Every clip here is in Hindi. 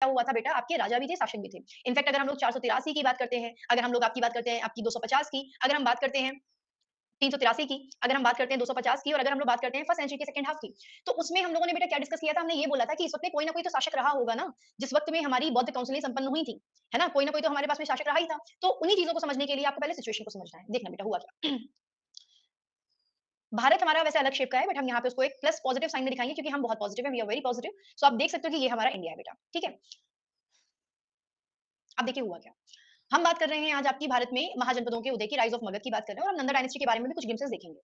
हुआ था बेटा, आपके राजा भी थे, शासक भी थे। इनफैक्ट अगर हम लोग 483 की बात करते हैं, अगर हम लोग आपकी बात करते हैं आपकी 250 की, अगर हम बात करते हैं 383 की, अगर हम बात करते हैं 250 की और अगर हम लोग बात करते हैं फर्स्ट सेंचुरी के सेकंड हाफ की, तो उसमें हम लोगों ने बेटा क्या डिस्कस किया था? हमने ये बोला था कि इस वक़्त में कोई ना कोई तो शासक रहा होगा ना, जिस वक़्त में हमारी बौद्ध काउंसिलें संपन्न हुई थी, है ना? कोई ना कोई तो हमारे पास में शासक रहा ही था। तो उन्हीं चीज़ों को समझने के लिए आपको पहले सिचुएशन को समझना है। देखना बेटा हुआ क्या? भारत हमारा वैसे अलग शेप का है, बट हम यहाँ पे उसको एक प्लस पॉजिटिव साइन में दिखाएँगे क्योंकि हम बहुत पॉजिटिव हैं, वी आर वेरी पॉजिटिव। सो आप देख सकते हो कि ये हमारा इंडिया है बेटा, ठीक है? अब देखिए हुआ क्या? हम बात कर रहे हैं आज आपकी भारत में महाजनपदों के उदय की, राइज़ ऑफ मगध की बात कर रहे हैं और हम नंदा डायनेस्टी के बारे में भी कुछ ग्लिम्पसेस देखेंगे।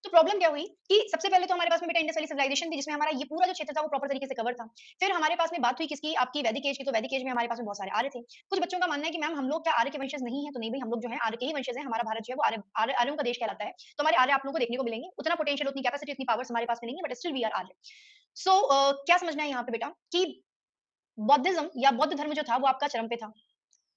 तो प्रॉब्लम क्या हुई कि सबसे पहले तो हमारे पास में बेटा इंडस वैली सिविलाइजेशन थी जिसमें हमारा ये पूरा जो क्षेत्र था वो प्रॉपर तरीके से कवर था। फिर हमारे पास में बात हुई किसकी? आपकी वैदिक एज की, तो वैदिक एज में हमारे पास में बहुत सारे आर्य थे। कुछ बच्चों का मानना है कि मैम हम लोग क्या आर्य के वंशज नहीं हैं? तो नहीं भई, हम लोग जो हैं आर्य के ही वंशज हैं। हमारा भारत जो है वो आर्यों का देश कहलाता है। तो हमारे आर्य आप लोगों को देखने को मिलेंगे। उतना पोटेंशियल, उतनी कैपेसिटी, उतनी पावर्स हमारे पास में नहीं है, बट स्टिल वी आर आर्य। सो क्या समझना है यहाँ पे बेटा कि बौद्धिज्म या बौद्ध धर्म जो था वो आपका चरम पे था।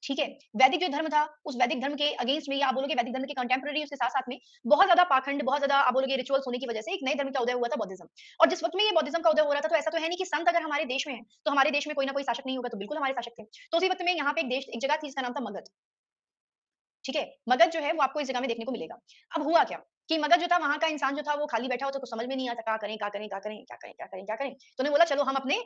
ठीक है? वैदिक जो धर्म था, उस वैदिक धर्म के अगेंस्ट में या आप बोलोगे वैदिक धर्म के कंटेम्परेरी उसके साथ-साथ में बहुत ज़्यादा पाखंड, बहुत ज़्यादा आप बोलोगे रिचुअल्स होने की वजह से एक नए धर्म का उदय हुआ था बौद्धिज्म। और जिस वक़्त में ये बौद्धिज्म का उदय हो रहा था, तो ऐसा तो है नहीं कि संत अगर हमारे देश में हैं, तो हमारे देश में कोई ना कोई शासक नहीं होगा, तो बिल्कुल हमारे शासक थे। तो उसी वक़्त में यहाँ पे एक जगह थी जिसका नाम था मगध, ठीक है? मगध जो है वो आपको इस जगह में देखने को मिलेगा। अब हुआ क्या कि मगध जो था वहाँ का इंसान जो था वो खाली बैठा हो तो कुछ समझ में नहीं आता क्या करें, क्या करें, क्या करें, क्या करें, क्या करें, क्या करें? तो उन्होंने बोला चलो हम अपने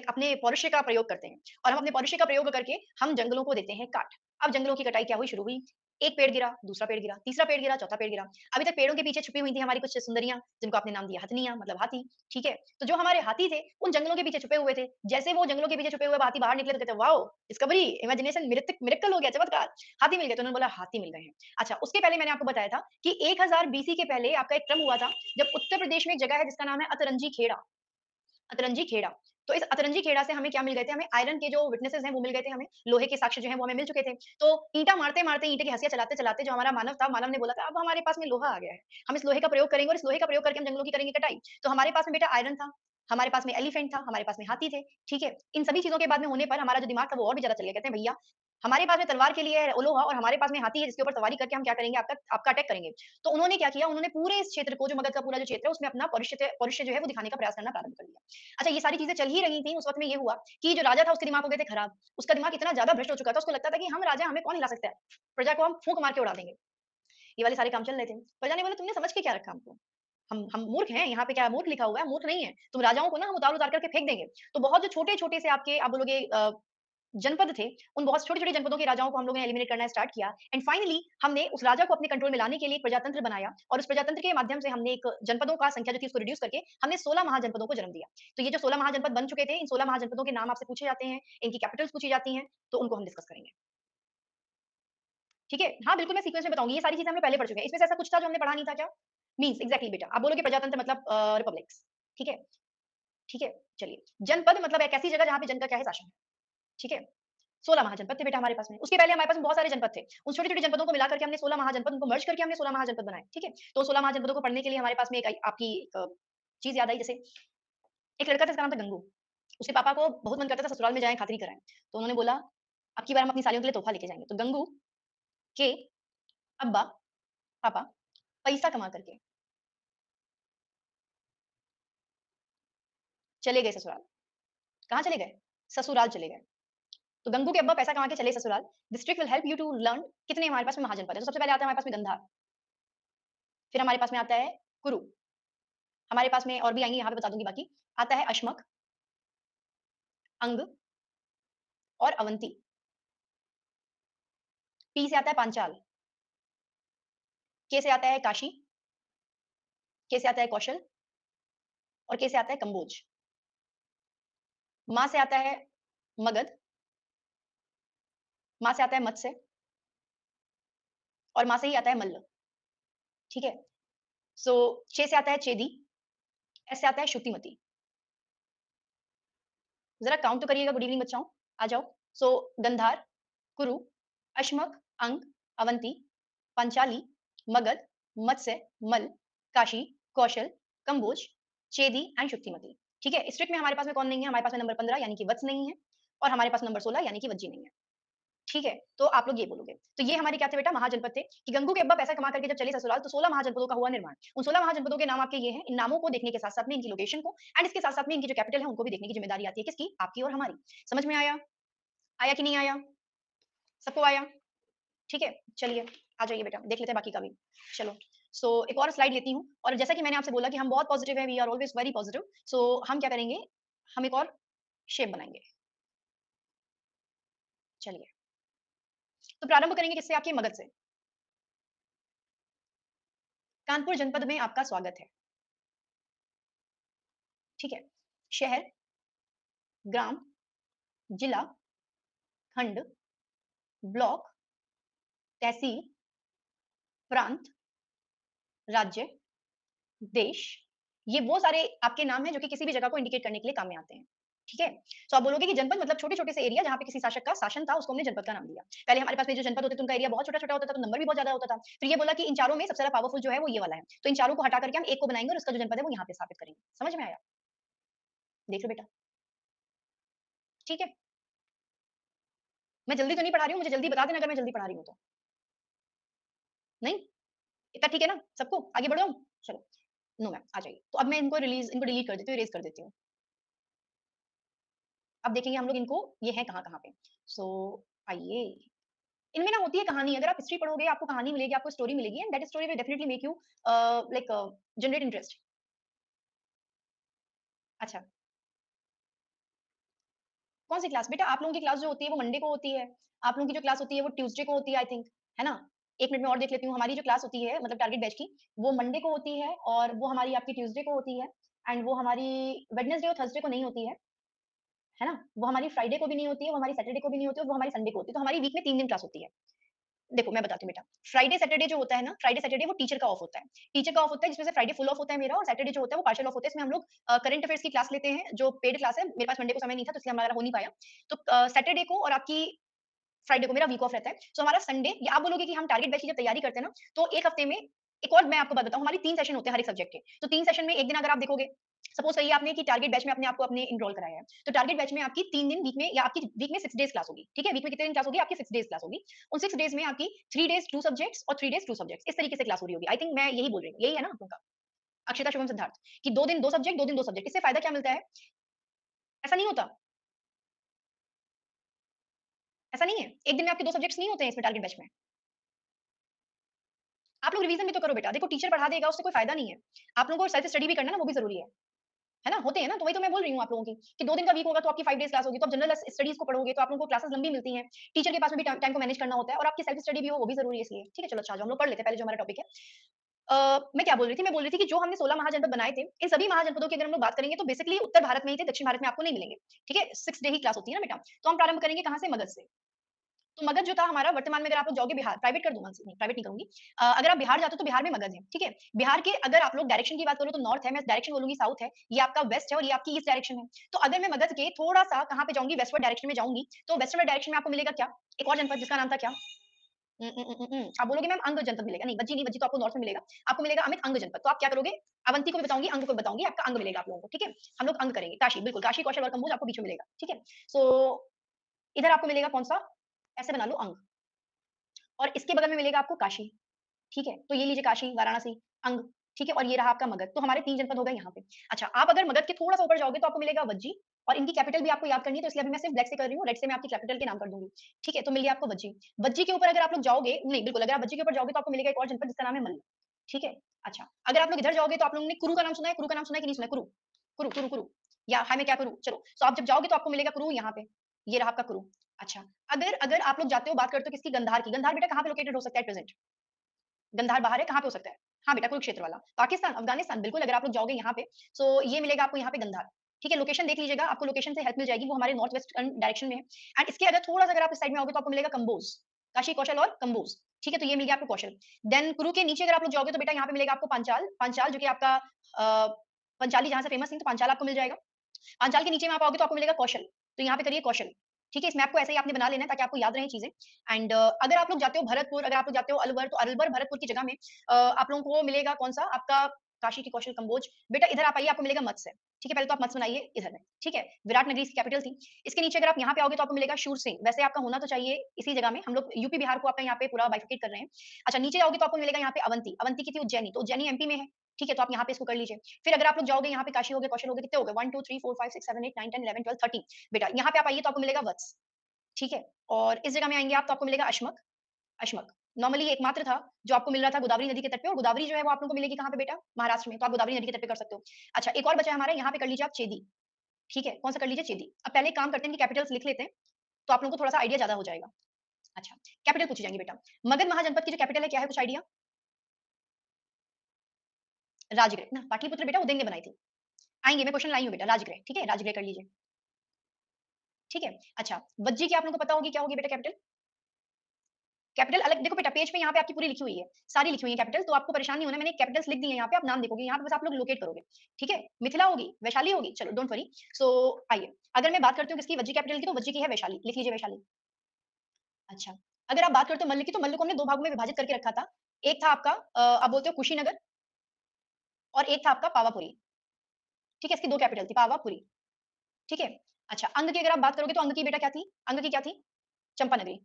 अपने पौरुषे का प्रयोग करते हैं और हम अपने पौरुषे का प्रयोग करके हम जंगलों को देते हैं काट। अब जंगलों की कटाई क्या हुई? शुरू हुई। एक पेड़ गिरा, दूसरा पेड़ गिरा, तीसरा पेड़ गिरा, चौथा पेड़ गिरा। अभी तक पेड़ों के पीछे छुपी हुई थी हमारी कुछ सुंदरियाँ, जिनको आपने नाम दिया हथनियाँ मतलब हाथी, ठीक है? तो जो हमारे हाथी थे, उन जंगलों के पीछे छुपे हुए थे। जैसे वो जंगलों के पीछे छुपे हुए हाथी बाहर निकले तो कहते हैं, "वॉव! डिस्कवरी, इमेजिनेशन, मिरेकल हो गया, चमत्कार।" हाथी मिल गए, तो उन्होंने बोला हाथी मिल गए हैं। अच्छा, उसके पहले मैंने आपको बताया था कि 1000 बीसी के पहले आपका एक क्रम हुआ था, जब उत्तर प्रदेश में एक जगह है जिसका नाम है अतरंजी खेड़ा। अतरंजी खेड़ा। तो इस अतरंजी खेड़ा से हमें क्या मिल गए थे? हमें आयरन के जो विटनेसेस हैं वो मिल गए थे हमें, लोहे के साक्ष्य जो हैं वो हमें मिल चुके थे। तो ईंटा मारते-मारते, ईंटे की हँसिया चलाते-चलाते जो हमारा मानव था, मानव ने बोला था अब हमारे पास में लोहा आ गया है। हम इस लोहे का प्रयोग करेंगे और इस लोहे का प्रयोग करके हम जंगलों की करेंगे कटाई। तो हमारे पास में बेटा आयरन था, हमारे पास में एलिफेंट था, हमारे पास में हाथी थे, ठीक है? इन सभी चीज़ों के बाद में होने पर हमारा जो दिमाग था वो और भी ज़्यादा चल गया। कहते हैं भैया हमारे पास में तलवार के लिए है लोहा और हमारे पास में हाथी है जिसके ऊपर सवारी करके हम क्या करेंगे आपका आपका अटैक करेंगे। तो उन्होंने क्या किया? उन्होंने पूरे इस क्षेत्र को जो मगध का पूरा जो क्षेत्र है उसमें अपना पौरुषे जो है वो दिखाने का प्रयास करना प्रारंभ कर दिया। अच्छा ये सारी चीज़ें चल ही रही थी, उस वक़्त में ये हुआ कि जो राजा था उसके दिमाग हो गए थे खराब। उसका दिमाग इतना ज़्यादा भ्रष्ट हो चुका था, उसको लगता था कि हम राजा हमें कौन हिला सकता है? प्रजा को हम फूँक मार के उड़ा देंगे। ये वाले सारे काम चल रहे थे। प्रजा ने बोला तुमने समझ के क्या रखा हमको? हम मूर्ख हैं, यहाँ पे क्या मूर्ख लिखा हुआ है? मूर्ख नहीं है। तुम राजाओं को ना हम उतार-उतार करके फेंक देंगे। तो बहुत जो छोटे-छोटे से आपके आप बोलोगे जनपद थे, उन बहुत छोटे-छोटे जनपदों के राजाओं को हम लोगों ने एलिमिनेट करना स्टार्ट किया एंड फाइनली हमने उस राजा को अपने कंट्रोल में लाने के लिए एक प्रजातंत्र बनाया और उस प्रजातंत्र के माध्यम से हमने एक जनपदों का संख्या जो थी उसको रिड्यूस करके हमने 16 महाजनपदों को जन्म दिया। तो ये जो 16 महाजनपद बन चुके थे, इन 16 महाजनपदों के नाम आपसे पूछे जाते हैं, इनकी कैपिटल्स पूछी जाती हैं, तो उनको हम डिस्कस करेंगे। ठीक है? हाँ, बिल्कुल मैं सीक्वेंस में बताऊँगी, ये सारी चीज़ें हमने पहले पढ़ चुके हैं। इसमें से ऐसा कुछ था जो हमने पढ़ा नहीं था क्या? मीन्स एक्ज़ैक्टली बेटा, आप बोलोगे प्रजातंत्र मतलब रिपब्लिक्स, ठीक है? ठीक है? चलिए, जनपद मतलब एक ऐसी जगह जहाँ पे जन का क्या है शासन है, ठीक है? 16 महाजनपद थे बेटा हमारे पास में। उसके पहले हमारे पास में बहुत सारे जनपद थे। उन छोटे-छोटे जनपदों को मिला करके हमने 16 महाजनपद उनको मर्ज करके हमने 16 महाजनपद बनाए, ठीक है? तो 16 महाजनपदों को पढ़ने के लिए हमारे पास में एक आई आपकी एक चीज़ याद आई जैसे एक लड़का था जिसका नाम था गंगू। उसके पापा को बहुत मन करता था ससुराल में जाएँ, खातिरी कराएँ। तो उन्होंने बोला, अब की बार हम अपनी सालियों के लिए तोहफ़ा लेके जाएँगे। तो गंगू के अब्बा, पापा पैसा कमा करके चले गए ससुराल। कहाँ चले गए? ससुराल चले गए। तो गंगू के अब्बा पैसा कमा के चले ससुराल। This trick will help you to learn कितने हमारे पास में महाजनपद है। तो सबसे पहले आता है हमारे पास में गंधार, फिर हमारे पास में आता है कुरु, हमारे पास में और भी आएँगे यहाँ पे बता दूँगी बाकी। आता है अश्मक, अंग और अवंती। पी से आता है पांचाल, के से आता है काशी, के से आता है कौशल और के से आता है कंबोज। माँ से आता है मगध, माँ से आता है मत्स्य और माँ से ही आता है मल्ल, ठीक है? सो चे से आता है चेदी, एस से आता है श्रुतिमती। ज़रा काउंट तो करिएगा गुड इवनिंग बच्चाओं, आ जाओ। सो गंधार, कुरु, अश्मक, अंग, अवंती, पंचाली, मगध, मत्स्य, मल, काशी, कौशल, कंबोज, चेदी एंड शुक्तिमती। ठीक है? इस ट्रिक में हमारे पास में कौन नहीं है? हमारे पास में नंबर 15 यानी कि वत्स नहीं है और हमारे पास नंबर 16 यानी कि वज्जी नहीं है। ठीक है? तो आप लोग ये बोलोगे। तो ये हमारे क्या थे बेटा महाजनपद थे कि गंगू के अब्बा पैसा कमा करके जब चले ससुराल तो 16 महाजनपदों का हुआ निर्माण। उन 16 महाजनपदों के नाम आपके ये हैं। इन नामों को देखने के साथ-साथ में इनकी लोकेशन को एंड इसके साथ-साथ में इनकी जो कैपिटल है उनको भी देखने की ज़िम्मेदारी आती है किसकी? आपकी और हमारी। समझ में आया? आया कि नहीं आया? सबको आया? ठीक है? चलिए आ जाइए बेटा, देख लेते हैं बाकी का भी। चलो, सो एक और स्लाइड लेती हूँ और जैसा कि मैंने आपसे बोला कि हम बहुत पॉजिटिव हैं, we are always very positive. So हम क्या करेंगे, हम एक और शेप बनाएँगे। चलिए, तो प्रारंभ करेंगे किससे? आपके मगध से। कानपुर जनपद में आपका स्वागत है। ठीक है? शहर, ग्राम, जिला, खंड, ब्लॉक, तहसील, प्रांत, राज्य, देश, ये वो सारे आपके नाम हैं जो कि किसी भी जगह को इंडिकेट करने के लिए काम में आते हैं। ठीक है? तो आप बोलोगे कि जनपद मतलब छोटे-छोटे से एरिया जहाँ पे किसी शासक का शासन था, उसको हमने जनपद का नाम दिया। पहले हमारे पास में जो जनपद होते थे, उनका एरिया बहुत छोटा-छोटा होता था, तो नंबर भी बहुत ज़्यादा होता था। फिर ये बोला कि इन चारों में सबसे ज़्यादा पावरफुल जो है वो ये वाला है। तो इन चारों को हटा करके हम एक को बनाएँगे और उसका जो जनपद है वो यहाँ पे स्थापित करेंगे। समझ में आया? देख लो बेटा। ठीक है? मैं जल्दी तो नहीं पढ़ा रही हूँ, मुझे जल्दी बता देना अगर मैं जल्दी पढ़ा रही हूँ तो। नहीं? इतना ठीक है ना? सबको? आगे बढ़ जाऊँ? चलो, नो मैम, आ जाइए। तो अब मैं इनको डिलीट कर देती हूँ, इरेज़ कर देती हूँ। अब देखेंगे हम लोग इनको ये है कहाँ-कहाँ पे। सो आइए, इनमें ना होती है कहानी, अगर आप हिस्ट्री पढ़ोगे आपको कहानी मिलेगी, आपको स्टोरी मिलेगी and that story will definitely make you like generate interest. अच्छा, कौन-सी क्लास? बेटा आप लोगों की क्लास जो होती है वो मंडे को होती है। आप लोगों की जो क्लास होती है वो ट्यूसडे को होती है आई थिंक, है ना? 1 मिनट में और देख लेती हूँ, हमारी जो क्लास होती है मतलब टारगेट बैच की, वो मंडे को होती है और वो हमारी आपकी ट्यूसडे को होती है एंड वो हमारी वेडनेसडे और थर्सडे को नहीं होती है ना? वो हमारी फ्राइडे को भी नहीं होती है, वो हमारी सैटरडे को भी नहीं होती है और वो हमारी संडे को होती है। तो हमारी वीक में 3 दिन क्लास होती है। देखो मैं बताती हूँ बेटा, फ्राइडे सैटरडे जो होता है ना, फ्राइडे सैटरडे वो टीचर का ऑफ होता है। टीचर का ऑफ होता है जिसमें से फ्राइडे फुल ऑफ होता है मेरा और सैटरडे जो होता है वो पार्शियल ऑफ होता है। इसमें हम लोग करंट अफेयर्स की क्लास लेते हैं जो पेड क्लास है। मेरे पास मंडे को समय नहीं था तो इसलिए हमारा हो नहीं पाया। तो सैटरडे को और आपकी फ्राइडे को मेरा वीक ऑफ रहता है। सो हमारा संडे या आप बोलोगे कि हम टारगेट बैच की जब तैयारी करते हैं ना, तो 1 हफ्ते में एक और मैं आपको बात बताऊँ, हमारी 3 सेशन होते हैं हर एक सब्जेक्ट के। तो 3 सेशन में 1 दिन अगर आप देखोगे, सपोज़ करिए आपने कि टारगेट बैच में अपने आप को आपने एनरोल कराया है। तो टारगेट बैच में आपकी 3 दिन वीक में या आपकी वीक में 6 डेज़ क्लास होगी, ठीक है? वीक में कितने दिन क्लास होगी? आपकी 6 डेज़ क्लास होगी। उन 6 डेज़ में आपकी 3 डेज़ 2 सब्जेक्ट्स और 3 डेज़ 2 सब्जेक्ट्स इस तरीके से क्लास हो रही होगी। आई थिंक मैं यही बोल रही हूँ, यही है ना आप लोगों का? अक्षिता, शुभम, सिद्धार्थ कि 2 दिन 2 सब्जेक्ट, 2 दिन 2 सब्जेक्ट। इससे फ़ायदा क्या मिलता है? ऐसा नहीं होता? ऐसा नहीं है? 1 दिन में आपके 2 सब्जेक्ट्स नहीं होते हैं इसमें टारगेट बैच में? आप लोग रिवीजन भी तो करो बेटा। देखो टीचर पढ़ा देगा उससे कोई फ़ायदा नहीं है। आप लोगों को सेल्फ स्टडी भी करना ना वो भी ज़रूरी है ना? होते हैं ना? तो वही तो मैं बोल रही हूँ आप लोगों की कि 2 दिन का वीक होगा तो आपकी 5 डेज़ क्लास होगी, तो आप जनरल स्टडीज़ को पढ़ोगे तो आप लोगों को क्लासेस लंबी मिलती हैं। टीचर के पास में भी टाइम को मैनेज करना होता है और आपकी सेल्फ स्टडी भी हो वो भी ज़रूरी है इसलिए। ठीक है, चलो अच्छा आ जाओ हम लोग पढ़ लेते हैं पहले जो हमारा टॉपिक है। मैं क्या बोल रही थी? मैं बोल रही थी कि जो हमने 16 महाजनपद बनाए थे, इन सभी महाजनपदों की अगर हम लोग बात करेंगे तो बेसिकली उत्तर भारत में ही थे, दक्षिण भारत में आपको नहीं मिलेंगे। ठीक है? 6 डे ही क्लास होती है ना बेटा? तो हम प्रारंभ करेंगे कहाँ से? मगध से। तो मगध जो था हमारा वर्तमान में अगर आप लोग जाओगे बिहार, प्राइवेट कर दूँगा नहीं, प्राइवेट नहीं करूँगी। अगर आप बिहार जाते हो तो बिहार में मगध है, ठीक है? बिहार के अगर आप लोग डायरेक्शन की बात करो तो नॉर्थ है, मैं डायरेक्शन बोलूँगी साउथ है, ये आपका वेस्ट है और ये आपकी ईस्ट डायरेक्शन है। तो अगर मैं मगध के थोड़ा-सा कहाँ पे जाऊँगी वेस्टवर्ड डायरेक्शन में जाऊँगी, तो वेस्टवर्ड डायरेक्शन में आपको मिलेगा क्या? एक और जनपद जिसका नाम था क्या? आप बोलोगे मैम अंग जनपद मिलेगा, नहीं बज्जी नहीं, बज्जी तो आपको नॉर्थ में मिलेगा। आपको मिलेगा अमित अंग जनपद। तो आप क्या करोगे? अवंती को भी बताऊँगी, अंग को भी बताऊँगी, आपका अंग मिलेगा आप लोगों को, ठीक है? हम लोग अंग करेंगे, काशी बिल्कुल, काशी, कौशल और कंबोज आपको बीच में मिलेगा, ठीक है? सो इधर आपको मिलेगा कौन-सा? ऐसे बना लो अंग और इसके बगल में मिलेगा आपको काशी। ठीक है? तो ये लीजिए काशी, वाराणसी, अंग, ठीक है? और ये रहा आपका मगध, तो हमारे 3 जनपद हो गए यहाँ पे। अच्छा, आप अगर मगध के थोड़ा-सा ऊपर जाओगे तो आपको मिलेगा वज्जी और इनकी कैपिटल भी आपको याद करनी है, तो इसलिए अभी मैं सिर्फ ब्लैक से कर रही हूँ, रेड से मैं आपकी कैपिटल के नाम कर दूँगी। ठीक है? तो मिल गया आपको वज्जी। वज्जी के ऊपर अगर आप लोग जाओगे नहीं, बिल्कुल, अगर आप वज्जी के ऊपर जाओगे तो आपको मिलेगा एक और जनपद जिसका नाम है मल्ल। ठीक है? अच्छा, अगर आप लोग इधर जाओगे तो आप लोगों ने कुरु का नाम सुना है? कुरु का नाम सुना है कि नहीं सुना है? कुरु, कुरु, कुरु, कुरु या हाय मैं क्या करूँ? चलो, तो आप जब जाओगे तो आपको मिलेगा कुरु यहाँ पे, ये रहा आपका कुरु। अच्छा, अगर अगर आप लोग जाते हो बात करते हो किसकी? गंधार की। गंधार बेटा कहाँ पे लोकेटेड हो सकता है एट प्रेज़ेंट? गंधार बाहर है, कहाँ पे हो सकता है? हाँ बेटा, कुरुक्षेत्र वाला। पाकिस्तान, अफ़गानिस्तान, बिल्कुल अगर आप लोग जाओगे यहाँ पे, सो ये मिलेगा आपको यहाँ पे गंधार। ठीक है, लोकेशन देख लीजिएगा, आपको लोकेशन से हेल्प मिल जाएगी, वो हमारे नॉर्थ वेस्टर्न डायरेक्शन में है। एंड इसके अगर थोड़ा-सा अगर आप इस साइड में आओगे तो आपको मिलेगा कंबोज, काशी, कौशल और कंबोज। ठीक है, तो ये मिल गया आपको कौशल। देन कुरु के नीचे अगर आप लोग जाओगे तो बेटा यहाँ पे मिलेगा आपको पांचाल, पांचाल जो कि आपका पंचाली जहाँ से फेमस है, तो पांचाल आपको मिल जाएगा। पांचाल के नीचे में आप आओगे तो आपको मिलेगा कौशल, तो यहाँ पे करिए कौशल। ठीक है, इस मैप को ऐसे ही आपने बना लेना है ताकि आपको याद रहें चीज़ें। एंड अगर आप लोग जाते हो भरतपुर, अगर आप लोग जाते हो अलवर, तो अलवर, भरतपुर की जगह में आप लोगों को मिलेगा कौन-सा आपका काशी की कौशल, कंबोज। बेटा इधर आप आइए, आपको मिलेगा मत्स्य। ठीक है, पहले तो आप मत्स्य बनाइए इधर में, ठीक है? विराट नगरी इसकी कैपिटल थी। इसके नीचे अगर आप यहाँ पे आओगे तो आपको मिलेगा शूरसेन। वैसे आपका होना तो चाहिए इसी जगह में, हम लोग यूपी, बिहार को आपका यहाँ पे पूरा बाइफरकेट कर रहे हैं। अच्छा, नीचे जाओगे तो आपको मिलेगा यहाँ पे अवंती। अवंती की थी उज्जैनी, तो उज्जैनी एमपी में है, ठीक है? तो आप यहाँ पे इसको कर लीजिए। फिर अगर आप लोग जाओगे यहाँ पे काशी हो गए, कौशल हो गए, कितने हो गए? 1, 2, 3, 4, 5, 6, 7, 8, 9, 10, 11, 12, 13। बेटा यहाँ पे आप आइए तो आपको मिलेगा वत्स, ठीक है? और इस जगह में आएँगे आप तो आपको मिलेगा अश्मक, अश्मक। नॉर्मली एकमात्र था जो आपको मिल रहा था गोदावरी नदी के तट पे, और गोदावरी जो है वो आप लोगों को मिलेगी कहाँ पे बेटा? महाराष्ट्र में, तो आप गोदावरी नदी के तट पे कर सकते हो। अच्छा, एक और बचा है हमारा, यहाँ पे कर लीजिए आप चेदी, ठीक है? कौन-सा कर लीजिए? चेदी। अब पहले एक काम करते हैं कि कैपिटल्स लिख लेते हैं, तो आप लोगों को थोड़ा-सा आइडिया ज़्यादा हो जाएगा। अच्छा, कैपिटल पूछी जाएँगी बेटा। मगध महाजनपद की जो कैपिटल है क्या है, कुछ आइडिया? राजगृह ना, पाटलिपुत्र बेटा उदयन ने बनाई थी। आएँगे, मैं क्वेश्चन लाई हूँ बेटा, राजगृह, ठीक है? राजगृह कर लीजिए, ठीक है? अच्छा, वज्जी की आप लोगों को पता होगी क्या होगी बेटा कैपिटल? कैपिटल अलग देखो बेटा, पेज पे यहाँ पे आपकी पूरी लिखी हुई है, सारी लिखी हुई है कैपिटल, तो आपको परेशान नहीं होना, मैंने कैपिटल्स लिख दी है यहाँ पे, आप नाम देखोगे, यहाँ पे बस आप लोग लोकेट करोगे, ठीक है? मिथिला होगी, वैशाली होगी, चलो डोंट वरी। सो आइए, अगर मैं बात करती हूँ किसकी, वज्जी कैपिटल की, तो वज्जी की है वैशाली, लिख लीजिए वैशाली। अच्छा, अगर आप बात करते हो मल्ल की, तो मल्ल को हमने 2 भागों में विभाजित करके रखा था। एक था आपका आप बोलते हो कुशीनगर, और एक था आपका पावापुरी, ठीक है? इसकी 2 कैपिटल थी, पावापुरी, ठीक है? अच्छा, अंग की अगर आप बात करोगे तो अंग की बेटा क्या थी? अंग की क्या थी? चंपानगरी।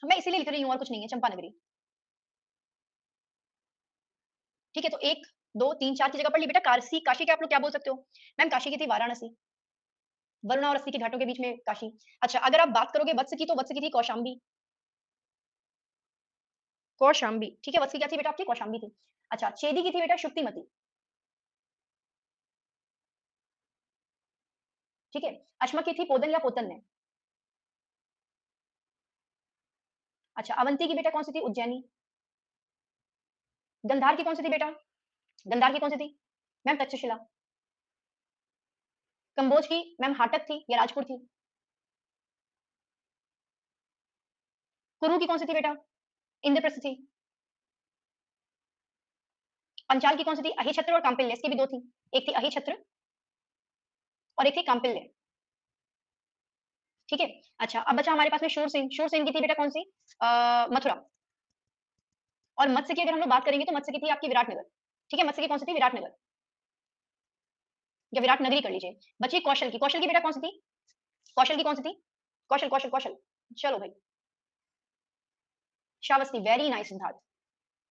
मैं इसीलिए लिख रही हूँ और कुछ नहीं है, चंपानगरी, ठीक है? तो 1, 2, 3, 4 की जगह पढ़ ली बेटा। काशी, काशी के आप लोग क्या बोल सकते हो? मैम काशी की थी वाराणसी, वरुणा और अस्सी के घाटों के बीच में काशी। अच्छा, अगर आप बात करोगे वत्स की, तो वत्स की थी कौशाम्बी, कौशाम्बी, ठीक है? वत्स की क्या थी बेटा आपकी? कौशाम्बी थी। अच्छा, चेदी की थी बेटा शुक्तिमती, ठीक है? अश्म की थी पोदन या पोतन ने। अच्छा, अवंती की बेटा कौन-सी थी? उज्जैनी। गंधार की कौन-सी थी बेटा? गंधार की कौन-सी थी? मैम तक्षशिला। कंबोज की मैम हाटक थी या राजपुर थी? कुरु की कौन-सी थी बेटा? इंद्रप्रस्थ थी। पंचाल की कौन-सी थी? अहिछत्र और कांपिल्य, इसकी भी 2 थी। एक थी अहिछत्र और एक थी कांपिल्य, ठीक है? अच्छा, अब बचा हमारे पास में शूरसेन। शूरसेन की थी बेटा कौन-सी? मथुरा। और मत्स्य की अगर हम लोग बात करेंगे तो मत्स्य की थी आपकी विराटनगर, ठीक है? मत्स्य की कौन-सी थी? विराटनगर या विराट नगरी कर लीजिए। बची कौशल की। कौशल की बेटा कौन-सी थी? कौशल की कौन-सी थी? कौशल, कौशल, कौशल। चलो भाई, श्रावस्ती, वेरी नाइस सिद्धार्थ।